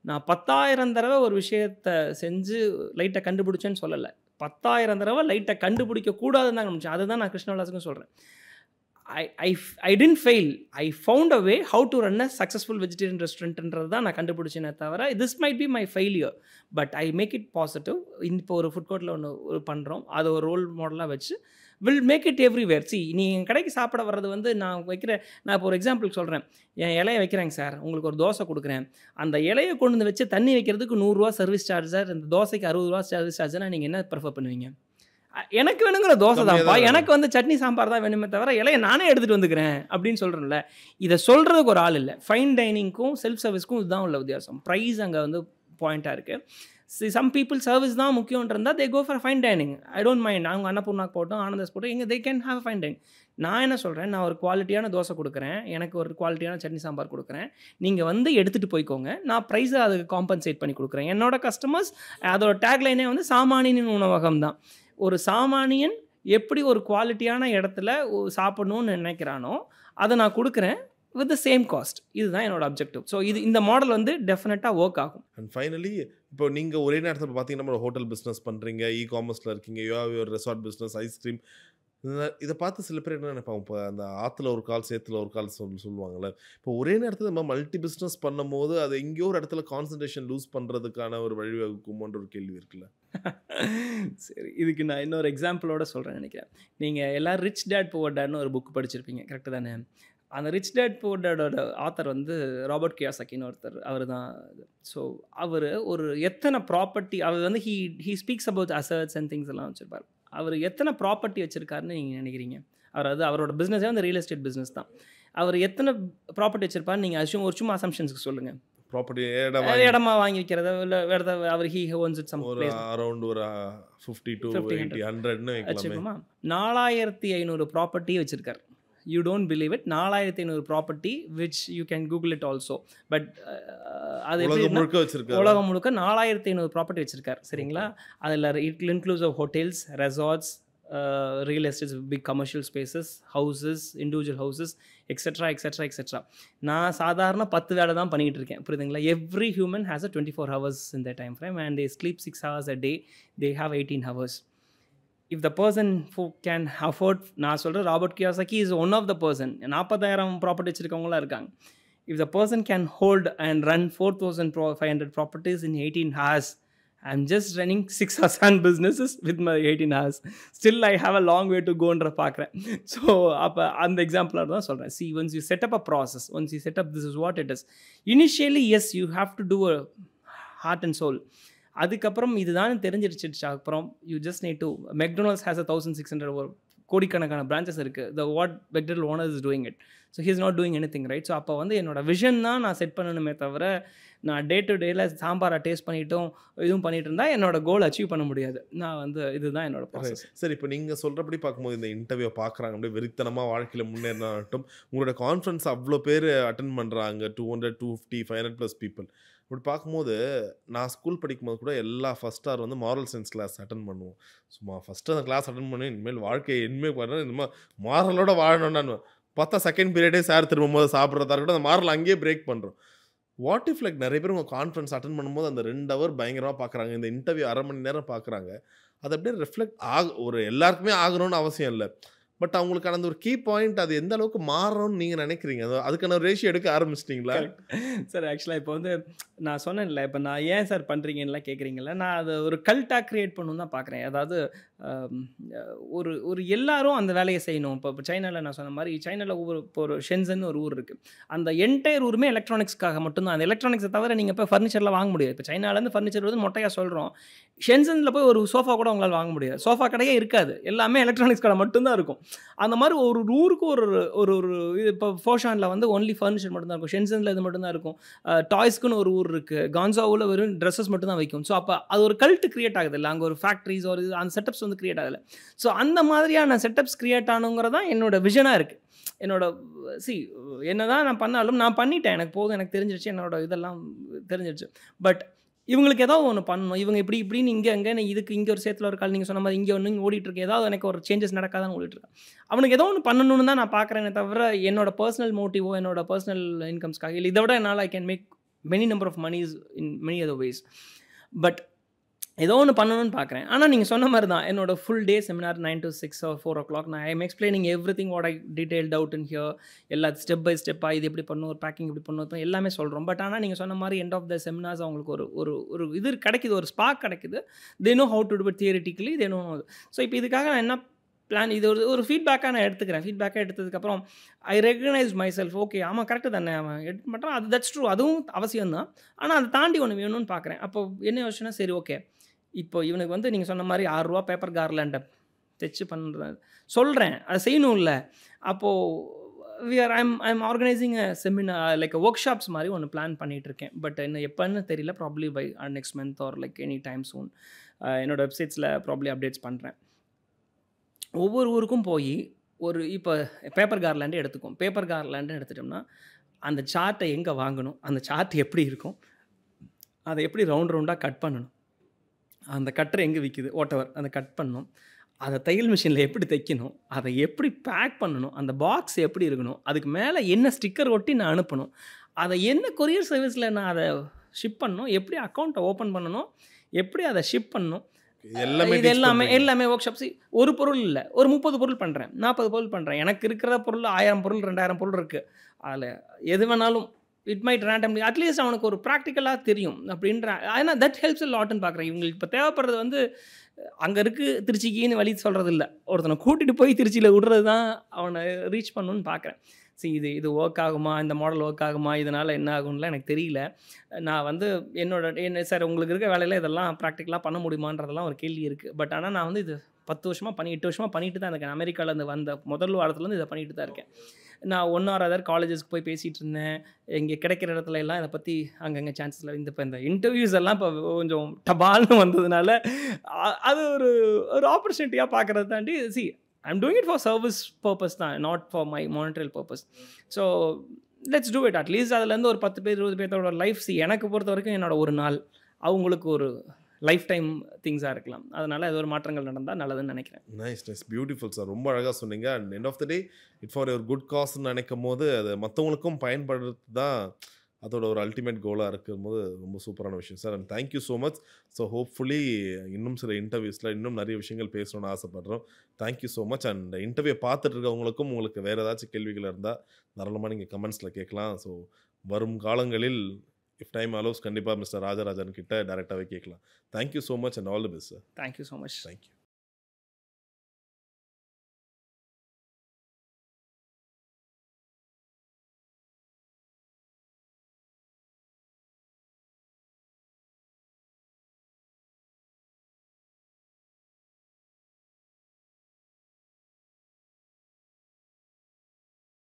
நான் 10,000 தடவை ஒரு விஷயத்தை செஞ்சு லைட்டை கண்டுபிடிச்சேன்னு சொல்லலை, 10,000 தடவை லைட்டை கண்டுபிடிக்க கூடாதுன்னு தான் கண்டுபிடிச்சேன். அதுதான் நான் கிருஷ்ணவிலாஸுக்கும் சொல்கிறேன். I didn't fail. I found a way how to run a successful vegetarian restaurantன்றது தான் நான் கண்டுபிடிச்சேனே தவிர this might be my failure but I make it positive. இப்போ ஒரு ஃபுட் கோர்ட்டில் ஒன்று பண்ணுறோம், அதை ஒரு ரோல் மாடலாக வச்சு will make it everywhere. நீ என் கடைக்கு சாப்பிட வர்றது வந்து நான் இப்போ ஒரு எக்ஸாம்பிளுக்கு சொல்கிறேன், என் இலையை வைக்கிறேங்க சார், உங்களுக்கு ஒரு தோசை கொடுக்குறேன், அந்த இலையை கொண்டு வந்து வச்சு தண்ணி வைக்கிறதுக்கு 100 ரூபா சர்வீஸ் சார்ஜ் சார், இந்த தோசைக்கு 60 ரூபா சர்வீஸ் சார்ஜ்னால் நீங்கள் என்ன ப்ரிஃபர் பண்ணுவீங்க? எனக்கு வேணுங்கிற தோசை தான்ப்பா, எனக்கு வந்து சட்னி சாம்பார் தான் வேணுமே தவிர இலையை நானே எடுத்துகிட்டு வந்துக்கிறேன் அப்படின்னு சொல்கிறேன்ல. இதை சொல்கிறதுக்கு ஒரு ஆள் இல்லை. ஃபைன் டைனிங்க்கும் செல்ஃப் சர்வீஸ்க்கும் இதுதான் உள்ள வித்தியாசம். ப்ரைஸ் அங்கே வந்து பாயிண்ட்டாக இருக்குது. சம் பீப்புள் சர்வீஸ் தான் முக்கியன்றதா they go for fine dining. I don't mind, அவங்க அன்னபூர்ணாக்கு போட்டோம் ஆனந்தஸ் போட்டோம் எங்கே they can have fine dining. நான் என்ன சொல்கிறேன், நான் ஒரு குவாலிட்டியான தோசை கொடுக்குறேன், எனக்கு ஒரு குவாலிட்டியான சட்னி சாம்பார் கொடுக்குறேன், நீங்கள் வந்து எடுத்துகிட்டு போய்க்கோங்க, நான் ப்ரைஸை அதுக்கு காம்பன்சேட் பண்ணி கொடுக்குறேன். என்னோட கஸ்டமர்ஸ் அதோட டேக்லைனே வந்து சாமானியனின் உணவகம் தான். ஒரு சாமானியன் எப்படி ஒரு குவாலிட்டியான இடத்துல சாப்பிடணும்னு நினைக்கிறானோ அதை நான் கொடுக்குறேன் வித் த சேம் காஸ்ட். இதுதான் என்னோட அப்ஜெக்டிவ். ஸோ இந்த மாடல் வந்து டெஃபினட்டாக ஒர்க் ஆகும். அண்ட் ஃபைனலி இப்போ நீங்கள் ஒரே நேரத்தில் பார்த்தீங்கன்னா ஹோட்டல் பிஸ்னஸ் பண்ணுறீங்க, இ-காமர்ஸில் இருக்கீங்க, யுவர் ரெசார்ட் பிஸ்னஸ், ஐஸ்கிரீம், இதை பார்த்து சில பேர் என்ன நினைப்பாங்க, இப்போ அந்த ஆற்றுல ஒரு கால் சேத்துல ஒரு கால் சொல்லுவாங்கள்ல, இப்போ ஒரே நேரத்தில் நம்ம மல்டி பிஸ்னஸ் பண்ணும் போது அது எங்கேயோ ஒரு இடத்துல கான்சன்ட்ரேஷன் லூஸ் பண்ணுறதுக்கான ஒரு வழிவகுக்குமோன்ற ஒரு கேள்வி இருக்குல்ல. சரி, இதுக்கு நான் இன்னொரு எக்ஸாம்பிளோட சொல்கிறேன் நினைக்கிறேன். நீங்கள் எல்லோரும் ரிச் டேட் புவர் டேட்னு ஒரு புக் படிச்சிருப்பீங்க, கரெக்டு தானே? அந்த ரிச் டேட் புவர் டேடோட ஆத்தர் வந்து ராபர்ட் கியோசாக்கின்னு ஒருத்தர், அவர் தான். ஸோ அவர் ஒரு எத்தனை ப்ராப்பர்ட்டி, அவர் வந்து he speaks about assets and things எல்லாம் வச்சுருப்பார். அவர் எத்தனை ப்ராப்பர்ட்டி வச்சுருக்காருன்னு நீங்கள் நினைக்கிறீங்க? அவரோட பிஸ்னஸே வந்து ரியல் எஸ்டேட் பிஸ்னஸ் தான். அவர் எத்தனை ப்ராப்பர்ட்டி வச்சுருப்பாரு நீங்கள் ஒரு சும்மா அசம்ஷன்ஸ்க்கு சொல்லுங்கள். ப்ராப்பர்ட்டி இடமா வாங்கி வைக்கிறத இல்லை வேறு அவர் he owns it some place around ஒரு 50 to 80 100ன்னு வச்சுக்கோமா. 4500 ப்ராப்பர்ட்டி வச்சுருக்காரு. You don't believe it, 4500 property which you can google it also. But அது உலகம் முழுக்க 4500 ப்ராப்பர்ட்டி வச்சுருக்கார். சரிங்களா? அதில் it includes of hotels, resorts, real estates, big commercial spaces, houses, individual houses, etcetera etcetera etcetera. நான் சாதாரண 10 வேலை தான் பண்ணிகிட்டு இருக்கேன், புரியுதுங்களா? Every human has a 24 hours in their time frame and they sleep 6 hours a day, they have 18 hours. If the person who can afford, நான் சொல்கிறேன் Robert Kiyosaki is one of the person, 40,000 property வச்சுருக்கவங்களாம் இருக்காங்க. If the person can hold and run 4,500 properties in 18 hours, I'm just running 6 or 7 businesses with my 18 hours. Still I have a long way to go ன்ற பார்க்குறேன். ஸோ அப்போ அந்த எக்ஸாம்பிளாக தான் சொல்கிறேன். See, once you set up a process, once you set up this is what it is. Initially, yes, you have to do a heart and soul. அதுக்கப்புறம் இதுதான் தெரிஞ்சிருச்சு. அப்புறம் you just need to, McDonald's has 1600 கோடிக்கணக்கான பிரான்ச்சஸ் இருக்குது. The what McDonald owner is doing it. So he is not doing any thing, right? So அப்போ வந்து என்னோட விஷன் தான் நான் செட் பண்ணணுமே தவிர நான் டே டு டேயில் சாம்பாரை டேஸ்ட் பண்ணிட்டும் இதுவும் பண்ணிட்டு இருந்தால் என்னோட கோல் அச்சீவ் பண்ண முடியாது. நான் வந்து இதுதான் என்னோட ப்ராசஸ். சரி, இப்போ நீங்கள் சொல்கிறபடி பார்க்கும்போது இந்த இன்டர்வியூ பார்க்குறாங்க, அப்படியே வெறித்தனமாக வாழ்க்கையில் முன்னேறினாட்டும் உங்களோட கான்ஃபரன்ஸ் அவ்வளோ பேர் அட்டன் பண்ணுறாங்க, 200, 250, 500+ பீப்புள். இப்படி பார்க்கும்போது நான் ஸ்கூல் படிக்கும்போது கூட எல்லா ஃபர்ஸ்ட் ஸ்டார் வந்து மாரல் சயின்ஸ் கிளாஸ் அட்டன் பண்ணுவோம். சும்மா ஃபஸ்ட்டு அந்த கிளாஸ் அட்டன் பண்ணி இனிமேல் வாழ்க்கையை இனிமேல் பண்ண இனிமேல் மாரலோட வாழணும்னு பார்த்தா செகண்ட் பீரியடே சார் திரும்பும்போது சாப்பிட்றதா இருக்கட்டும் அந்த மாரல் அங்கேயே பிரேக் பண்ணுறோம். வாட் இஃப் லைக் நிறைய பேர் உங்கள் கான்ஃபரன்ஸ் அட்டன் பண்ணும்போது அந்த 2 ஹவர் பயங்கரமாக பார்க்குறாங்க, இந்த இன்டர்வியூ 1/2 மணி நேரம் பார்க்குறாங்க. அது அப்படியே ரிஃப்ளெக்ட் ஒரு எல்லாருக்குமே ஆகணும்னு அவசியம் இல்லை. பட் அவங்களுக்கான அந்த ஒரு கீ பாயிண்ட் அது எந்த அளவுக்கு மாறணும்னு நீங்கள் நினைக்கிறீங்க? அதுக்கான ஒரு ரேஷியோ எடுக்க ஆரம்பிச்சிட்டிங்களா? சார் ஆக்சுவலாக இப்போ வந்து நான் சொன்னேன்ல, இப்போ நான் ஏன் சார் பண்ணுறீங்கன்னுலாம் கேட்குறீங்களா, நான் அதை ஒரு கல்ட்டாக க்ரியேட் பண்ணணும்னு தான் பார்க்குறேன். அதாவது ஒரு ஒரு எல்லாரும் அந்த வேலையை செய்யணும். இப்போ சைனாவில் நான் சொன்ன மாதிரி சைனாவில் இப்போ ஒரு ஷென்சன் ஒரு ஊர் இருக்குது. அந்த என்டையர் ஊருமே எலக்ட்ரானிக்ஸ்க்காக மட்டும்தான். அந்த எலக்ட்ரானிக்ஸை தவிர நீங்கள் இப்போ ஃபர்னிச்சர்லாம் வாங்க முடியாது. இப்போ சைனாலேருந்து ஃபர்னிச்சர் வந்து மொட்டையாக சொல்கிறோம். ஷென்சனில் போய் ஒரு சோஃபா கூட உங்களால் வாங்க முடியாது. சோஃபா கடையே இருக்காது, எல்லாமே எலக்ட்ரானிக்ஸ் கடை மட்டும்தான் இருக்கும். அந்த மாதிரி ஒரு ஊருக்கு ஒரு ஒரு ஒரு இது இப்போ ஃபோஷானில் வந்து ஒன்லி ஃபர்னிச்சர் மட்டும்தான் இருக்கும். ஷென்சனில் இது மட்டும்தான் இருக்கும். டாய்ஸ்க்குன்னு ஒரு ஊர் இருக்குது. கான்சாவில் வெறும் ட்ரெஸ்ஸஸ் மட்டும் தான் வைக்கும். ஸோ அப்போ அது ஒரு கல்ட்டு கிரியேட் ஆகுது இல்லை, அங்கே ஒரு ஃபேக்ட்ரிஸ் ஒரு அந்த செட்டப்ஸ் வந்து கிரியேட் ஆகலை. ஸோ அந்த மாதிரியான செட்டப்ஸ் கிரியேட் ஆனுங்கிறதான் என்னோட விஷனாக இருக்குது. என்னோட என்னதான் நான் பண்ணாலும் நான் பண்ணிட்டேன், எனக்கு போதும், எனக்கு தெரிஞ்சிருச்சு, என்னோட இதெல்லாம் தெரிஞ்சிருச்சு. பட் இவங்களுக்கு ஏதாவது ஒன்று பண்ணணும். இவங்க இப்படின்னு இங்கே இதுக்கு இங்கே ஒரு சேத்துல ஒரு கால் நீங்கள் சொன்ன மாதிரி இங்கே ஒன்று இங்கே ஓடிட்டுருக்கு, ஏதாவது எனக்கு ஒரு சேஞ்சஸ் நடக்காதான் ஓடிட்டுருக்கேன். அவனுக்கு ஏதோ ஒன்று பண்ணணும்னு தான் நான் பார்க்குறேனே தவிர என்னோட பர்சனல் மோட்டிவோ என்னோட பர்சனல் இன்கம்ஸ்க்காக இல்லை. இதை விட என்னால் I can make many number of moneys in many other ways. But ஏதோ ஒன்று பண்ணணும்னு பார்க்குறேன். ஆனால் நீங்கள் சொன்ன மாதிரி தான் என்னோட full day seminar 9 to 6 or 4 o'clock நான் I am explaining everything what I detailed out in here. எல்லா ஸ்டெப் பை ஸ்டெப்பாக இது எப்படி பண்ணணும், ஒரு பேக்கிங் எப்படி பண்ணணும், எல்லாமே சொல்கிறோம். பட் ஆனால் நீங்கள் சொன்ன மாதிரி எண்ட் ஆஃப் த செமினார்ஸ் அவங்களுக்கு ஒரு இது கிடைக்குது, ஒரு ஸ்பார்க் கிடைக்குது. They know how to to it theoretically, they know. So இப்போ இதுக்காக நான் என்ன பிளான், இது ஒரு ஃபீட்பேக்காக நான் எடுத்துக்கிறேன். ஃபீட்பேக்காக எடுத்ததுக்கப்புறம் ஐ ரெகனைஸ் மை செல்ஃப். ஓகே, ஆமாம் கரெக்டு தானே, அவன் எடுக்க மாட்டான், அது தட்ஸ் ட்ரூ, அதுவும் அவசியம் தான். ஆனால் அதை தாண்டி ஒன்று வேணும்னு பார்க்குறேன். அப்போ என்ன யோசனை, சரி ஓகே இப்போ இவனுக்கு வந்து நீங்கள் சொன்ன மாதிரி ₹6 பேப்பர் கார்லாண்டை தைச்சு பண்ணுறது சொல்கிறேன், அதை செய்யணும்ல. அப்போது I'm organising a seminar like workshops மாதிரி ஒன்று பிளான் பண்ணிகிட்ருக்கேன். பட் இன்னும் எப்போன்னு தெரியல, probably by next month or like any time soon. என்னோடய வெப்சைட்ஸில் ப்ராப்ளி அப்டேட்ஸ் பண்ணுறேன். ஒவ்வொரு ஊருக்கும் போய் இப்போ பேப்பர் கார்லாண்டே எடுத்துக்கும். பேப்பர் கார்லாண்டு எடுத்துட்டோம்னா அந்த சார்ட்டை எங்கே வாங்கணும், அந்த சார்ட் எப்படி இருக்கும், அதை எப்படி ரவுண்டாக கட் பண்ணணும், அந்த கட்டர் எங்கே விற்கிது வாட்டவர் அதை கட் பண்ணணும், அதை தையல் மிஷினில் எப்படி தைக்கணும், அதை எப்படி பேக் பண்ணணும், அந்த பாக்ஸ் எப்படி இருக்கணும், அதுக்கு மேலே என்ன ஸ்டிக்கர் ஒட்டி நான் அனுப்பணும், அதை என்ன கொரியர் சர்வீஸில் நான் அதை ஷிப் பண்ணணும், எப்படி அக்கௌண்ட்டை ஓப்பன் பண்ணணும், எப்படி அதை ஷிப் பண்ணணும், இது எல்லாமே ஒர்க் ஷாப்ஸ். ஒரு பொருள் இல்லை, ஒரு 30 பொருள் பண்ணுறேன், 40 பொருள் பண்ணுறேன். எனக்கு இருக்கிற பொருள் 1000 பொருள் 2000 பொருள் இருக்குது. அதில் எது வேணாலும் இட் மைட் ரேண்டம்லி அட்லீஸ்ட் அவனுக்கு ஒரு ப்ராக்டிக்கலாக தெரியும் அப்படின்ற. ஆனால் தட் ஹெல்ப்ஸ் அ லாட்னு பார்க்குறேன். இவங்களுக்கு இப்போ தேவைப்படுறது வந்து அங்கே இருக்குது திருச்சிக்கின்னு வழி சொல்கிறது இல்லை, ஒருத்தனை கூட்டிகிட்டு போய் திருச்சியில் விடுறது தான் அவனை ரீச் பண்ணணுன்னு பார்க்குறேன். இது ஒர்க் ஆகுமா, இந்த மாடல் ஒர்க் ஆகுமா, இதனால் என்ன ஆகும்லாம் எனக்கு தெரியல. நான் வந்து என்ன சார் உங்களுக்கு இருக்க வேலையில் இதெல்லாம் ப்ராக்டிக்கலாக பண்ண முடியுமான்றதெல்லாம் ஒரு கேள்வி இருக்குது. பட் ஆனால் நான் வந்து இது 8 வருஷமாக பண்ணிட்டு தான் இருக்கேன். அமெரிக்காவிலேருந்து வந்த முதல் வாரத்துலேருந்து இதை பண்ணிட்டு தான் இருக்கேன். நான் 1 or other காலேஜஸ்க்கு போய் பேசிகிட்டு இருந்தேன். இங்கே கிடைக்கிற இடத்துல எல்லாம் இதை பற்றி அங்கங்கே சான்சஸில் இப்போ இந்த இன்டர்வியூஸ் எல்லாம் இப்போ கொஞ்சம் டபால்னு வந்ததுனால அது ஒரு ஆப்பர்ச்சுனிட்டியாக பார்க்குறது தாண்டி I'm doing it for service purpose தான், not for my monetary purpose. So let's do it. At least அதுலேருந்து ஒரு 10 பேர் 20 பேர்த்தோட லைஃப் எனக்கு பொறுத்த வரைக்கும் என்னோட ஒரு நாள் அவங்களுக்கு ஒரு லைஃப் டைம் திங்ஸாக இருக்கலாம். அதனால் அது ஒரு மாற்றங்கள் நடந்தால் நல்லதுன்னு நினைக்கிறேன். நைஸ் பியூட்டிஃபுல் சார், ரொம்ப அழகாக சொன்னீங்க. And end of the day it for ஒரு குட் காஸ்ன்னு நினைக்கும் போது அது மற்றவங்களுக்கும் பயன்படுறது தான் அதோட ஒரு அல்டிமேட் கோலாக இருக்கும்போது ரொம்ப சூப்பரான விஷயம் sir. And thank you so much. So hopefully இன்னும் சில இன்டர்வியூஸில் இன்னும் நிறைய விஷயங்கள் பேசணும்னு ஆசைப்படுறோம். Thank you so much. And interview பார்த்துட்டு இருக்கவங்களுக்கும் உங்களுக்கு வேறு ஏதாச்சும் கேள்விகள் இருந்தால் தாராளமாக நீங்கள் கமெண்ட்ஸில் கேட்கலாம். ஸோ வரும் காலங்களில் இஃப் டைம் அலோஸ் கண்டிப்பாக மிஸ்டர் ராஜராஜன் கிட்ட டைரெக்டாகவே கேட்கலாம். Thank you so much and all the best sir. Thank you so much. Thank you.